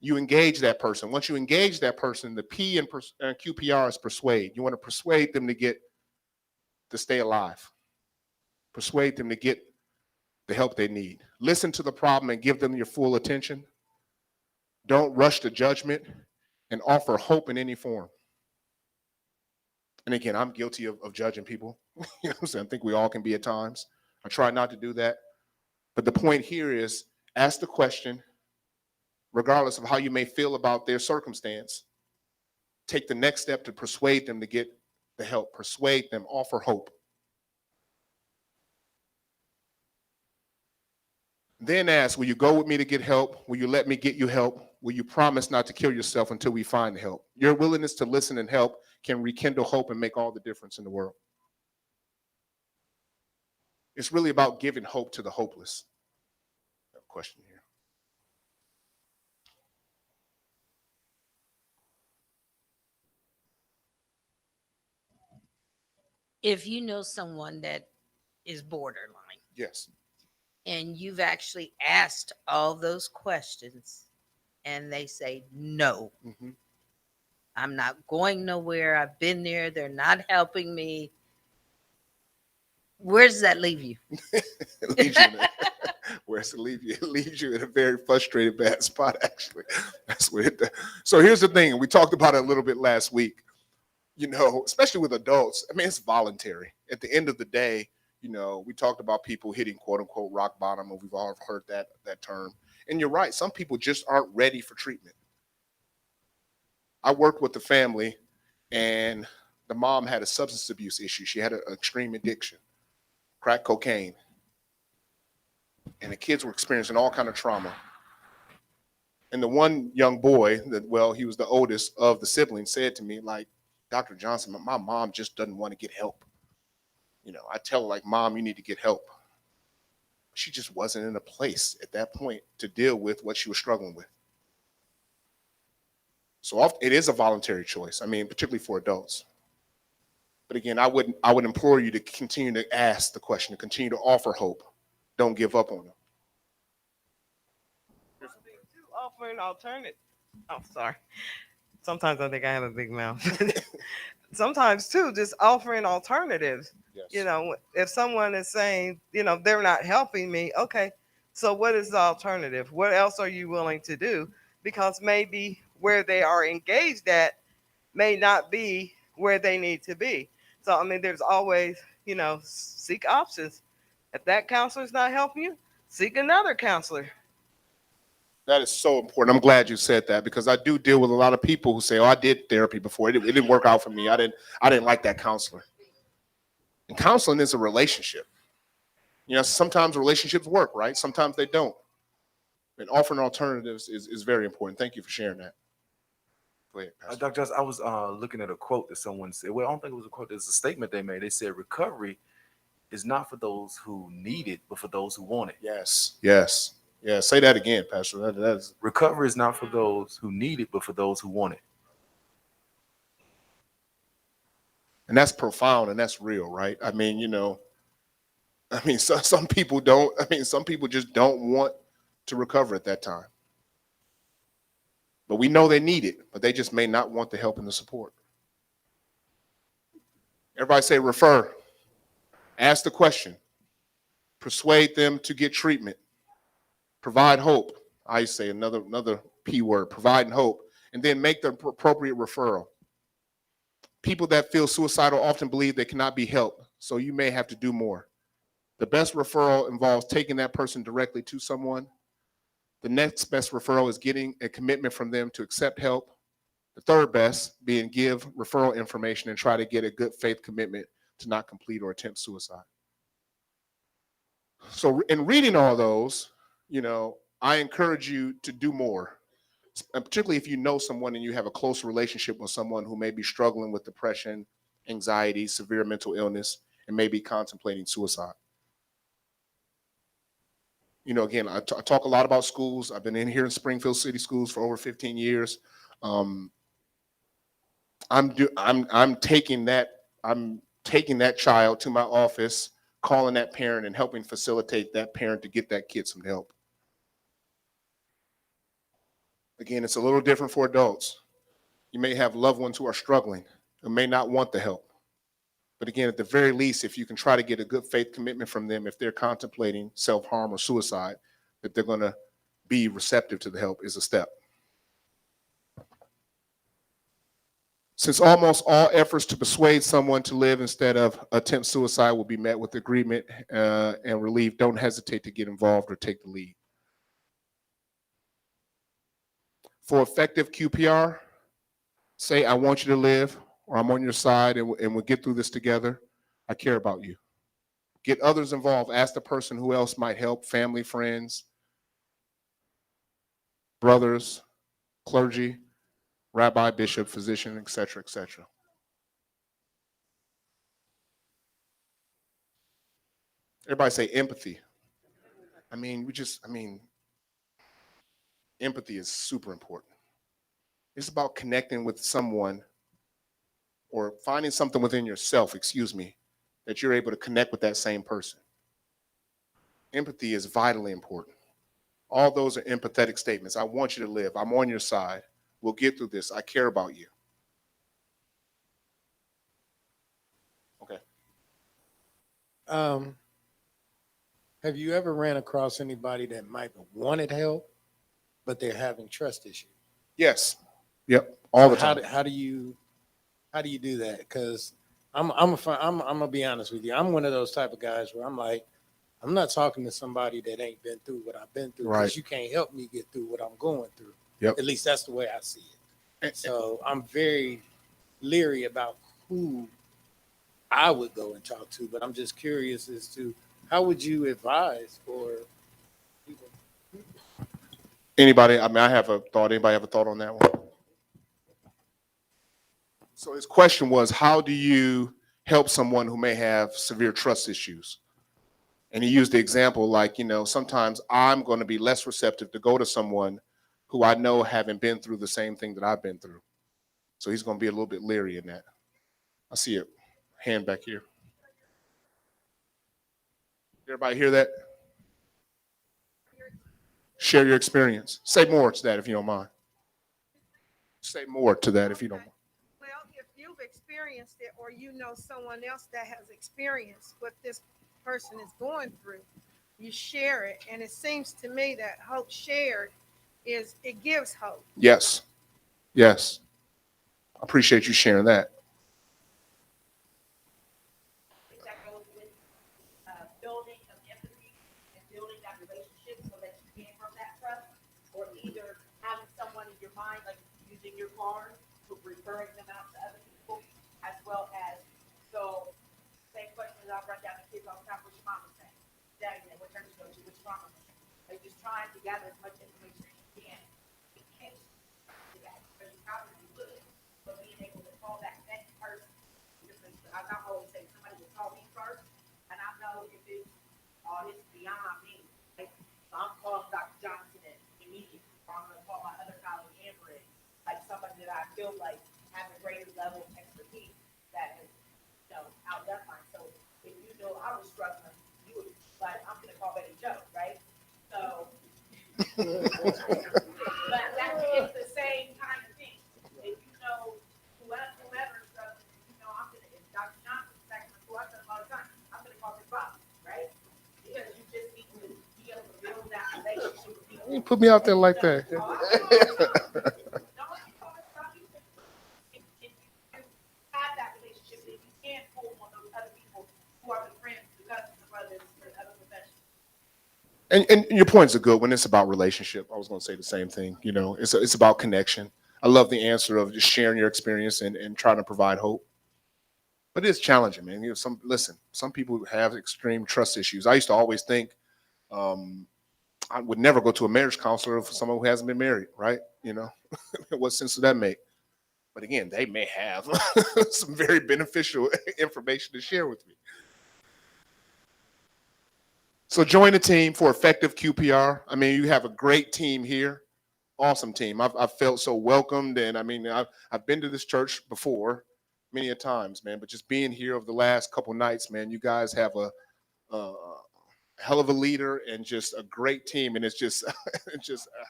You engage that person. Once you engage that person, the P in QPR is persuade. You want to persuade them to stay alive. Persuade them to get the help they need. Listen to the problem and give them your full attention. Don't rush to judgment, and offer hope in any form. And again, I'm guilty of judging people. I think we all can be at times. I try not to do that. But the point here is ask the question, regardless of how you may feel about their circumstance. Take the next step to persuade them to get the help. Persuade them, offer hope. Then ask, will you go with me to get help? Will you let me get you help? Will you promise not to kill yourself until we find help? Your willingness to listen and help can rekindle hope and make all the difference in the world. It's really about giving hope to the hopeless. I have a question here. If you know someone that is borderline. Yes. And you've actually asked all those questions and they say, no, I'm not going nowhere. I've been there. They're not helping me. Where does that leave you? Whereas it leaves you in a very frustrated, bad spot, actually. That's what it does. So here's the thing, and we talked about it a little bit last week, especially with adults. I mean, it's voluntary. At the end of the day, we talked about people hitting quote unquote rock bottom, and we've all heard that term. And you're right, some people just aren't ready for treatment. I worked with the family, and the mom had a substance abuse issue. She had an extreme addiction, crack cocaine. And the kids were experiencing all kind of trauma. And the one young boy he was the oldest of the siblings, said to me, like, Dr. Johnson, my mom just doesn't want to get help. I tell her, like, Mom, you need to get help. She just wasn't in a place at that point to deal with what she was struggling with. So it is a voluntary choice. I mean, particularly for adults. But again, I would implore you to continue to ask the question, to continue to offer hope. Don't give up on them. Offering alternative. Oh, sorry. Sometimes I think I have a big mouth. Sometimes too, just offering alternatives. Yes. If someone is saying, they're not helping me, okay, so what is the alternative? What else are you willing to do? Because maybe where they are engaged at may not be where they need to be. So, I mean, there's always, seek options. If that counselor is not helping you, seek another counselor. That is so important. I'm glad you said that, because I do deal with a lot of people who say, "Oh, I did therapy before. It didn't work out for me. I didn't like that counselor." And counseling is a relationship. Sometimes relationships work, right? Sometimes they don't. And offering alternatives is very important. Thank you for sharing that. Go ahead, Pastor. Dr. Johnson, I was looking at a quote that someone said. Well, I don't think it was a quote. It's a statement they made. They said, recovery is not for those who need it, but for those who want it. Yes. Yes. Yeah. Say that again, Pastor. That's recovery is not for those who need it, but for those who want it. And that's profound, and that's real, right? I mean, some people don't. Some people just don't want to recover at that time. But we know they need it, but they just may not want the help and the support. Everybody say refer. Ask the question. Persuade them to get treatment. Provide hope. I say another P word, providing hope. And then make the appropriate referral. People that feel suicidal often believe they cannot be helped, so you may have to do more. The best referral involves taking that person directly to someone. The next best referral is getting a commitment from them to accept help. The third best being give referral information and try to get a good faith commitment to not complete or attempt suicide. So in reading all those, I encourage you to do more. And particularly if you know someone and you have a close relationship with someone who may be struggling with depression, anxiety, severe mental illness, and may be contemplating suicide. Again, I talk a lot about schools. I've been in here in Springfield City Schools for over 15 years. I'm taking that child to my office, calling that parent and helping facilitate that parent to get that kid some help. Again, it's a little different for adults. You may have loved ones who are struggling, who may not want the help. But again, at the very least, if you can try to get a good faith commitment from them, if they're contemplating self-harm or suicide, that they're going to be receptive to the help is a step. Since almost all efforts to persuade someone to live instead of attempt suicide will be met with agreement and relief, don't hesitate to get involved or take the lead. For effective QPR, say, I want you to live, or I'm on your side, and we'll get through this together. I care about you. Get others involved. Ask the person who else might help, family, friends, brothers, clergy, rabbi, bishop, physician, etc., etc. Everybody say empathy. Empathy is super important. It's about connecting with someone or finding something within yourself, that you're able to connect with that same person. Empathy is vitally important. All those are empathetic statements. I want you to live. I'm on your side. We'll get through this. I care about you. Okay. Have you ever ran across anybody that might have wanted help, but they're having trust issues? Yes. Yep. All the How time. how do you do that? Because I'm gonna be honest with you. I'm one of those type of guys where I'm like, I'm not talking to somebody that ain't been through what I've been through, because Right. you can't help me get through what I'm going through. Yep. At least that's the way I see it. So I'm very leery about who I would go and talk to, but I'm just curious as to how would you advise for people? Anybody? I mean, I have a thought. Anybody have a thought on that one? So his question was, how do you help someone who may have severe trust issues? And he used the example like, sometimes I'm going to be less receptive to go to someone who I know haven't been through the same thing that I've been through. So he's going to be a little bit leery in that. I see a hand back here. Everybody hear that? Share your experience. Say more to that if you don't mind. Say more to that if you don't mind. Well, if you've experienced it or you know someone else that has experienced what this person is going through, you share it. And it seems to me that hope shared it gives hope. Yes. Yes. I appreciate you sharing that. That goes with building of empathy and building that relationship so that you can have that trust, or either having someone in your mind, like using your card, referring them out to other people, as well as, so same question as I run down the kids all the time, what's your mama saying? Daddy, what church you go to, what's your mama saying? Like just trying to gather as much information as you can. You can't do that because you probably would, but being able to call that next person, because I'm not always saying somebody will call me first, and I know if it's, it's beyond me. Like, so I'm calling Dr. Johnson immediately, or I'm gonna call my other colleague, Amber, like somebody that I feel like has a greater level of expertise that has, outdone mine. So if you know I was struggling, you would, like, I'm gonna call Betty Joe, right? So, but it's the same kind of thing. If you know whoever is struggling, I'm gonna, if Dr. Johnson's second who I tell all the time, I'm gonna call his boss, right? Because you just need to be able to build that relationship with people. You put me out there like that. Have that relationship that you can pull on those other people who are the friends, the cousins, the brothers, or other professionals. And your point's a good one. It's about relationship. I was going to say the same thing. It's about connection. I love the answer of just sharing your experience and trying to provide hope. But it's challenging, man. Some people have extreme trust issues. I used to always think I would never go to a marriage counselor for someone who hasn't been married, right? What sense does that make? But again, they may have some very beneficial information to share with me. So join the team for effective QPR. I mean, you have a great team here. Awesome team. I've felt so welcomed. And I mean, I've been to this church before many a times, man, but just being here over the last couple nights, man, you guys have a hell of a leader and just a great team. And it's just,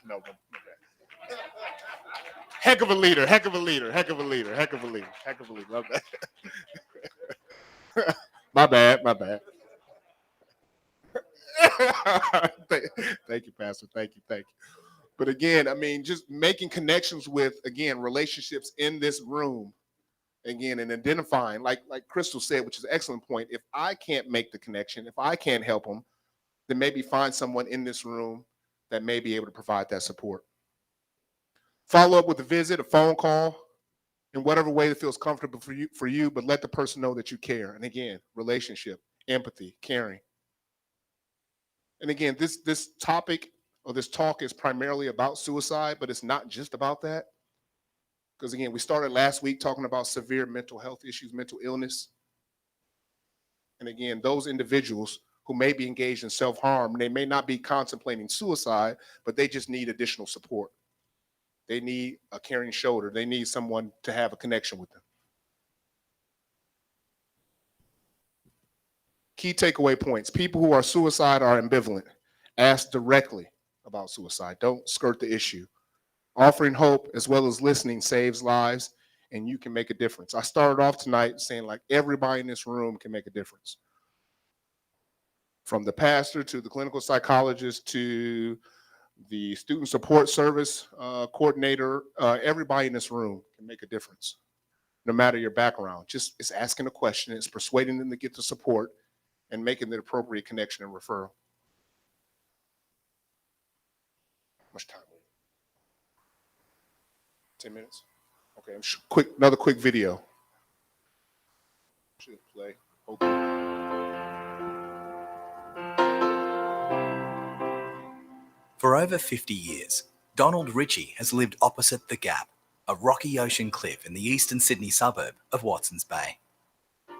no. Heck of a leader, heck of a leader, heck of a leader, heck of a leader, heck of a leader. My bad. My bad. Thank you, Pastor. Thank you. But again, I mean, just making connections with, again, relationships in this room, again, and identifying, like Crystal said, which is an excellent point. If I can't make the connection, if I can't help them, then maybe find someone in this room that may be able to provide that support. Follow up with a visit, a phone call, in whatever way that feels comfortable for you, but let the person know that you care. And again, relationship, empathy, caring. And again, this topic or this talk is primarily about suicide, but it's not just about that. Because again, we started last week talking about severe mental health issues, mental illness. And again, those individuals who may be engaged in self-harm, they may not be contemplating suicide, but they just need additional support. They need a caring shoulder. They need someone to have a connection with them. Key takeaway points. People who are suicide are ambivalent. Ask directly about suicide. Don't skirt the issue. Offering hope as well as listening saves lives, and you can make a difference. I started off tonight saying like everybody in this room can make a difference. from the pastor to the clinical psychologist to the student support service coordinator. Everybody in this room can make a difference, no matter your background. Just it's asking a question, it's persuading them to get the support, and making the appropriate connection and referral. How much time? 10 minutes? Okay, another quick video. Should play. Okay. For over 50 years, Donald Ritchie has lived opposite the Gap, a rocky ocean cliff in the eastern Sydney suburb of Watsons Bay.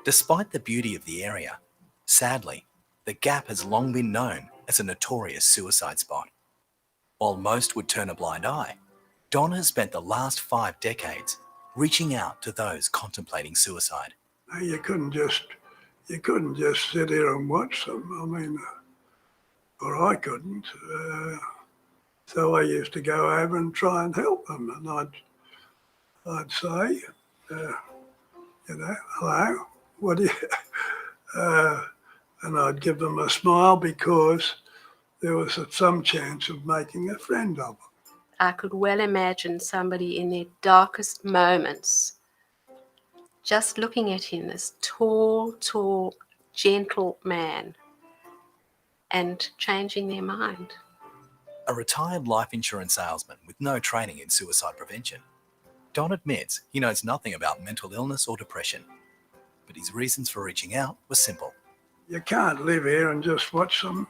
Despite the beauty of the area, sadly, the Gap has long been known as a notorious suicide spot. While most would turn a blind eye, Don has spent the last 5 decades reaching out to those contemplating suicide. You couldn't just sit here and watch them. I mean, or I couldn't. So I used to go over and try and help them, and I'd say, hello, what do you? And I'd give them a smile because there was some chance of making a friend of them. I could well imagine somebody in their darkest moments just looking at him, this tall, gentle man, and changing their mind. A retired life insurance salesman with no training in suicide prevention, Don admits he knows nothing about mental illness or depression, but his reasons for reaching out were simple. You can't live here and just watch them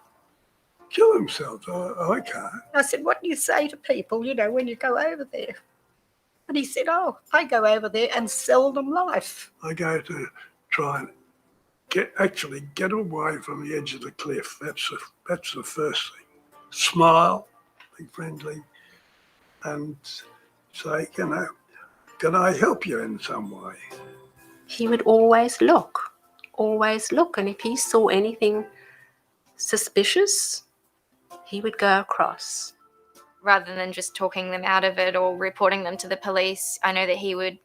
kill themselves. I can't. I said, what do you say to people, when you go over there? And he said, oh, I go over there and sell them life. I go to try and get away from the edge of the cliff. That's the first thing. Smile, be friendly, and say, can I help you in some way? He would always look. And if he saw anything suspicious, he would go across. Rather than just talking them out of it or reporting them to the police, I know that he would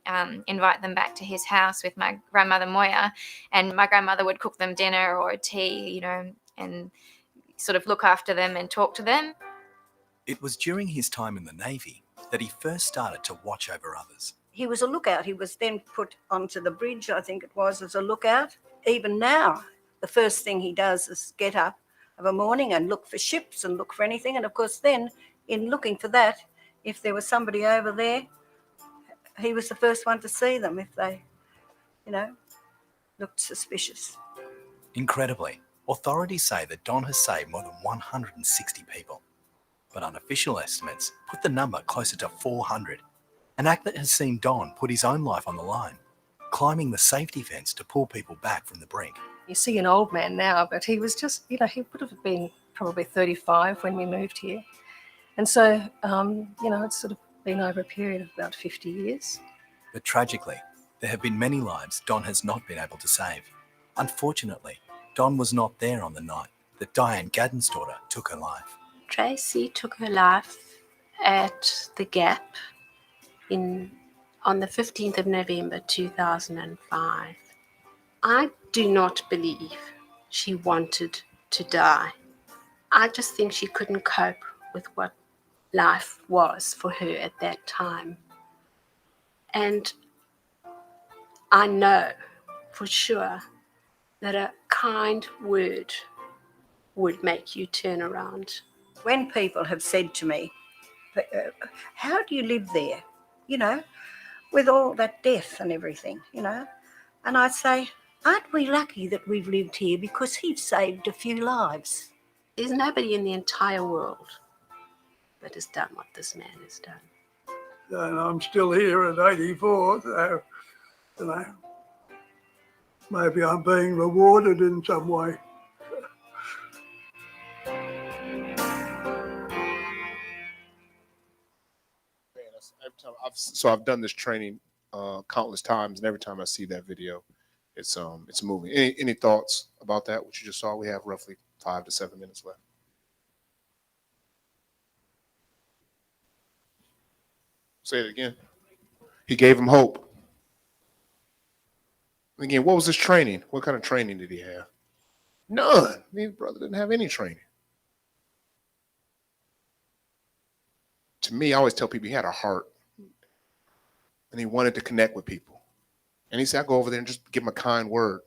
invite them back to his house with my grandmother Moya, and my grandmother would cook them dinner or tea, and sort of look after them and talk to them. It was during his time in the Navy that he first started to watch over others. He was a lookout. He was then put onto the bridge, I think it was, as a lookout. Even now, the first thing he does is get up of a morning and look for ships and look for anything. And of course, then in looking for that, if there was somebody over there, he was the first one to see them if they, looked suspicious. Incredibly, authorities say that Don has saved more than 160 people, but unofficial estimates put the number closer to 400, an act that has seen Don put his own life on the line, climbing the safety fence to pull people back from the brink. You see an old man now, but he was just, he would have been probably 35 when we moved here. And so, it's sort of been over a period of about 50 years. But tragically, there have been many lives Don has not been able to save. Unfortunately, Don was not there on the night that Diane Gadden's daughter took her life. Tracy took her life at the Gap on the 15th of November 2005. I do not believe she wanted to die. I just think she couldn't cope with what life was for her at that time. And I know for sure that a kind word would make you turn around. When people have said to me, how do you live there, with all that death and everything, And I say, aren't we lucky that we've lived here because he's saved a few lives? There's nobody in the entire world that has done what this man has done. And I'm still here at 84, so, maybe I'm being rewarded in some way. So I've done this training countless times, and every time I see that video, it's moving. Any thoughts about that? What you just saw? We have roughly 5 to 7 minutes left. Say it again. He gave him hope. Again, what was his training? What kind of training did he have? None. Me brother didn't have any training. To me, I always tell people he had a heart and he wanted to connect with people. And he said, I go over there and just give him a kind word.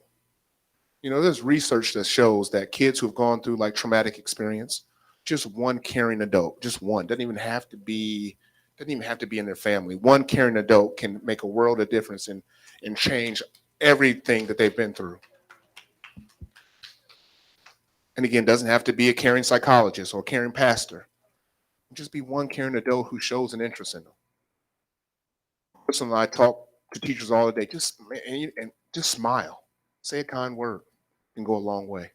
You know, there's research that shows that kids who have gone through like traumatic experience, just one caring adult, just one, doesn't even have to be in their family. One caring adult can make a world of difference and change everything that they've been through. And again, doesn't have to be a caring psychologist or a caring pastor. Just be one caring adult who shows an interest in them. Listen, I talk to teachers all the day. Just and just smile, say a kind word, can go a long way.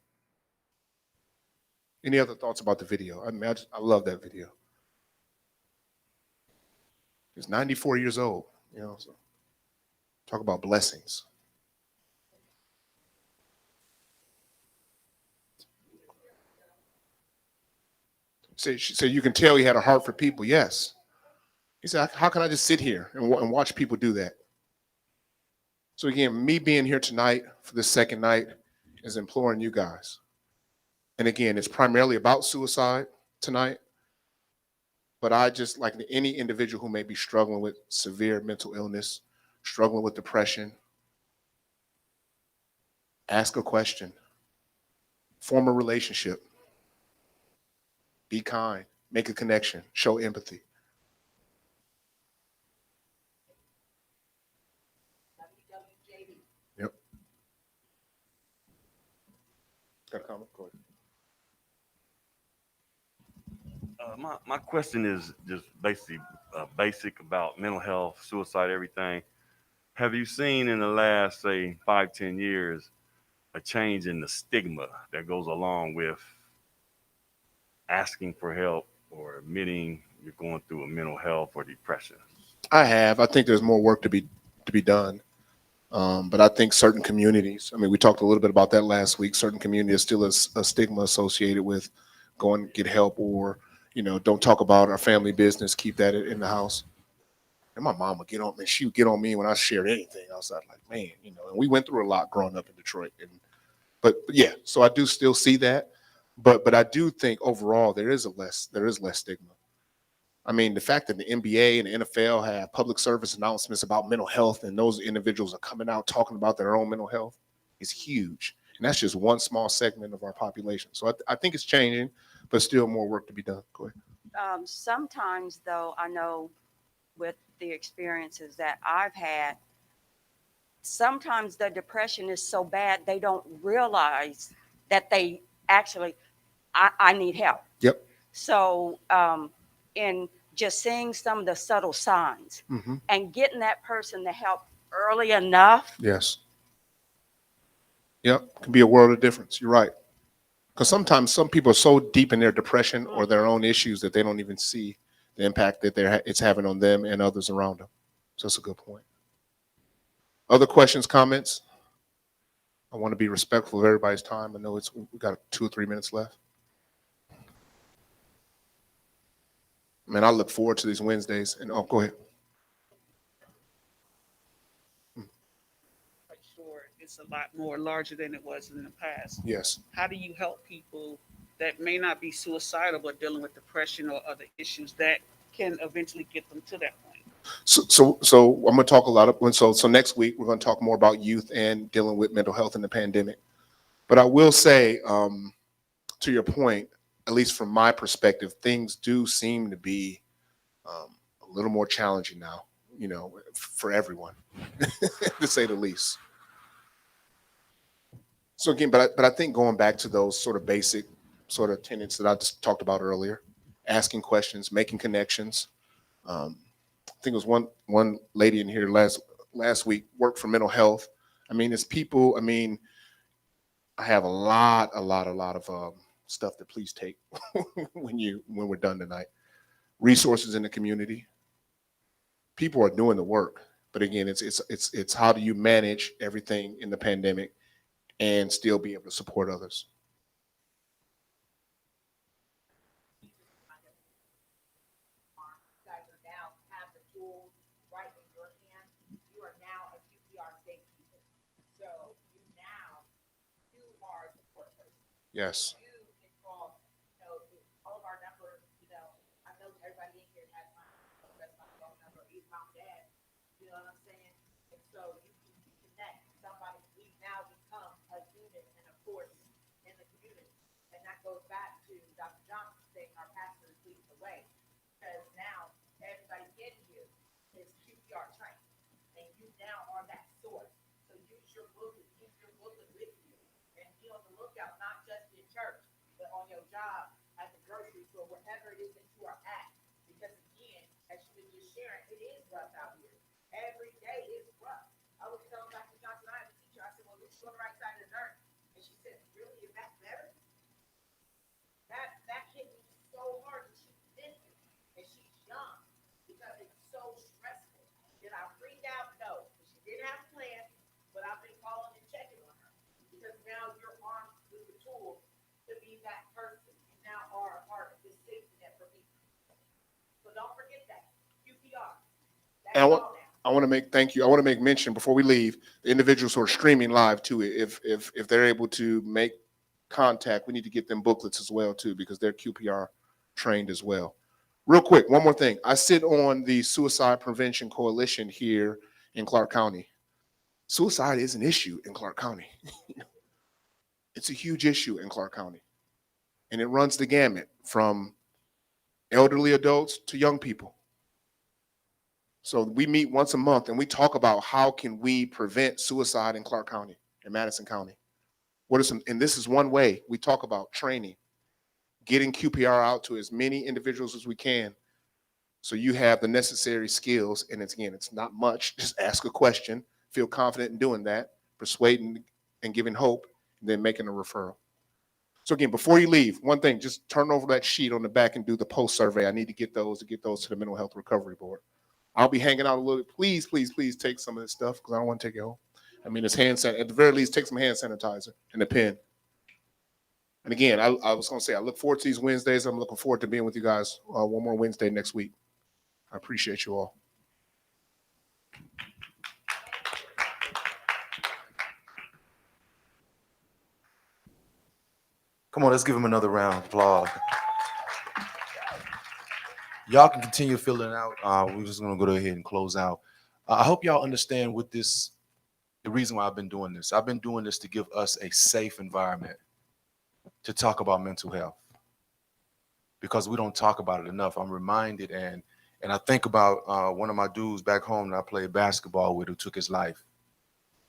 Any other thoughts about the video? I mean, I love that video. He's 94 years old. You know, so talk about blessings. She said, you can tell he had a heart for people. Yes. He said, how can I just sit here and watch people do that? So again, me being here tonight for the second night is imploring you guys. And again, it's primarily about suicide tonight. But I just, like any individual who may be struggling with severe mental illness, struggling with depression, ask a question, form a relationship, be kind, make a connection, show empathy. Yep. Got a comment? Go ahead. My question is just basically basic about mental health, suicide, everything. Have you seen in the last, say, 5-10 years, a change in the stigma that goes along with asking for help or admitting you're going through a mental health or depression? I have. I think there's more work to be done. But I think certain communities, I mean, we talked a little bit about that last week. Certain communities still is a stigma associated with go and get help, or, you know, don't talk about our family business, keep that in the house. And my mom would get on me. She would get on me when I shared anything outside, like, man, you know, and we went through a lot growing up in Detroit. But yeah, so I do still see that. But I do think overall there is less stigma. I mean, the fact that the NBA and the NFL have public service announcements about mental health and those individuals are coming out talking about their own mental health is huge. And that's just one small segment of our population. So I think it's changing, but still more work to be done. Go ahead. Sometimes, though, I know with the experiences that I've had, sometimes the depression is so bad they don't realize that they actually, I need help. Yep. So in just seeing some of the subtle signs and getting that person the help early enough. Yes. Yep. Can be a world of difference. You're right. Because sometimes some people are so deep in their depression or their own issues that they don't even see the impact that it's having on them and others around them. So that's a good point. Other questions, comments? I want to be respectful of everybody's time. I know we got 2 or 3 minutes left. Man, I look forward to these Wednesdays. And go ahead. Sure, it's a lot more larger than it was in the past. Yes. How do you help people that may not be suicidal but dealing with depression or other issues that can eventually get them to that point? So I'm going to talk a lot of so next week we're going to talk more about youth and dealing with mental health in the pandemic. But I will say, to your point, at least from my perspective, things do seem to be a little more challenging now, you know, for everyone, to say the least. So again, but I think going back to those sort of basic sort of tenets that I just talked about earlier, asking questions, making connections. I think it was one lady in here last week worked for mental health. I mean, it's people. I mean, I have a lot of stuff to please take when we're done tonight. Resources in the community. People are doing the work, but again, it's how do you manage everything in the pandemic and still be able to support others. You are now a Qpr Gatekeeper. So you are the support person. Yes. All of our numbers, I know everybody in here has my phone number, even mom, dad, you know what I'm saying? And so you can connect somebody, we now become a unit and a force in the community. And that goes back to Dr. Johnson saying our pastor is leading the way. Because now everybody in here is QPR trained. And you now are that source. So use your booklet, keep your booklet with you. And be on the lookout, not just in church, but on your job, at the grocery store, wherever it is that you are at. Because again, as you were just sharing, it is rough out here. Every day is rough. I was telling Dr. Johnson, I have a teacher, I said, well, this is on the right side of the earth. And she said, really, is that better? That hit me so hard that she's 50 and she's young because it's so stressful. Did I freak out? No. She didn't have a plan, but I've been calling and checking on her because now you're armed with the tools to be that person. You now are a part of this safety net for people. So don't forget that. QPR. That's And all now. I want to make mention before we leave, the individuals who are streaming live too, if they're able to make contact, we need to get them booklets as well too, because they're QPR trained as well. Real quick, one more thing. I sit on the Suicide Prevention Coalition here in Clark County. Suicide is an issue in Clark County. It's a huge issue in Clark County. And it runs the gamut from elderly adults to young people. So we meet once a month and we talk about how can we prevent suicide in Clark County, in Madison County. What are some, and this is one way we talk about training, getting QPR out to as many individuals as we can. So you have the necessary skills. And it's not much. Just ask a question, feel confident in doing that, persuading and giving hope, and then making a referral. So again, before you leave, one thing, just turn over that sheet on the back and do the post survey. I need to get those to the Mental Health Recovery Board. I'll be hanging out a little bit. Please, please, please take some of this stuff because I don't want to take it home. I mean, it's hand sanitizer. At the very least, take some hand sanitizer and a pen. And again, I was going to say, I look forward to these Wednesdays. I'm looking forward to being with you guys one more Wednesday next week. I appreciate you all. Come on, let's give him another round of applause. Y'all can continue filling out. We're just gonna go ahead and close out. I hope y'all understand what the reason why I've been doing this. I've been doing this to give us a safe environment to talk about mental health because we don't talk about it enough. I'm reminded and I think about one of my dudes back home that I played basketball with who took his life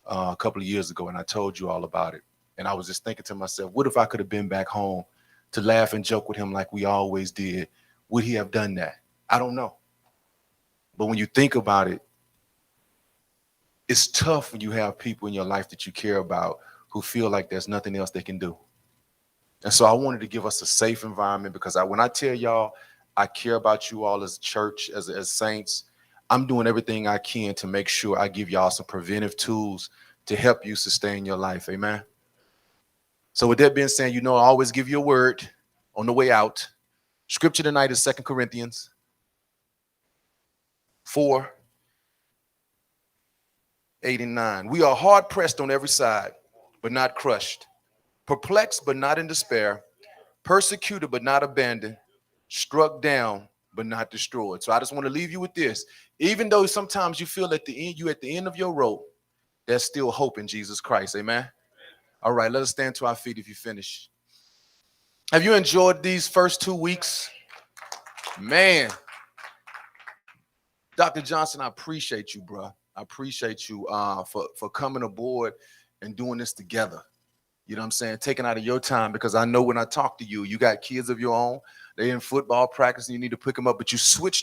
a couple of years ago, and I told you all about it. And I was just thinking to myself, what if I could have been back home to laugh and joke with him like we always did? Would he have done that? I don't know. But when you think about it, it's tough when you have people in your life that you care about who feel like there's nothing else they can do. And so I wanted to give us a safe environment because when I tell y'all I care about you all as a church, as saints, I'm doing everything I can to make sure I give y'all some preventive tools to help you sustain your life. Amen. So with that being said, I always give you a word on the way out. Scripture tonight is 2 Corinthians 4, 8 and 9. We are hard pressed on every side, but not crushed, perplexed, but not in despair, persecuted, but not abandoned, struck down, but not destroyed. So I just want to leave you with this. Even though sometimes you feel at the end of your rope, there's still hope in Jesus Christ. Amen. All right, let us stand to our feet if you finish. Have you enjoyed these first 2 weeks? Man, Dr. Johnson, I appreciate you, bro. I appreciate you for coming aboard and doing this together. You know what I'm saying? Taking out of your time, because I know when I talk to you, you got kids of your own. They're in football practice and you need to pick them up, but you switched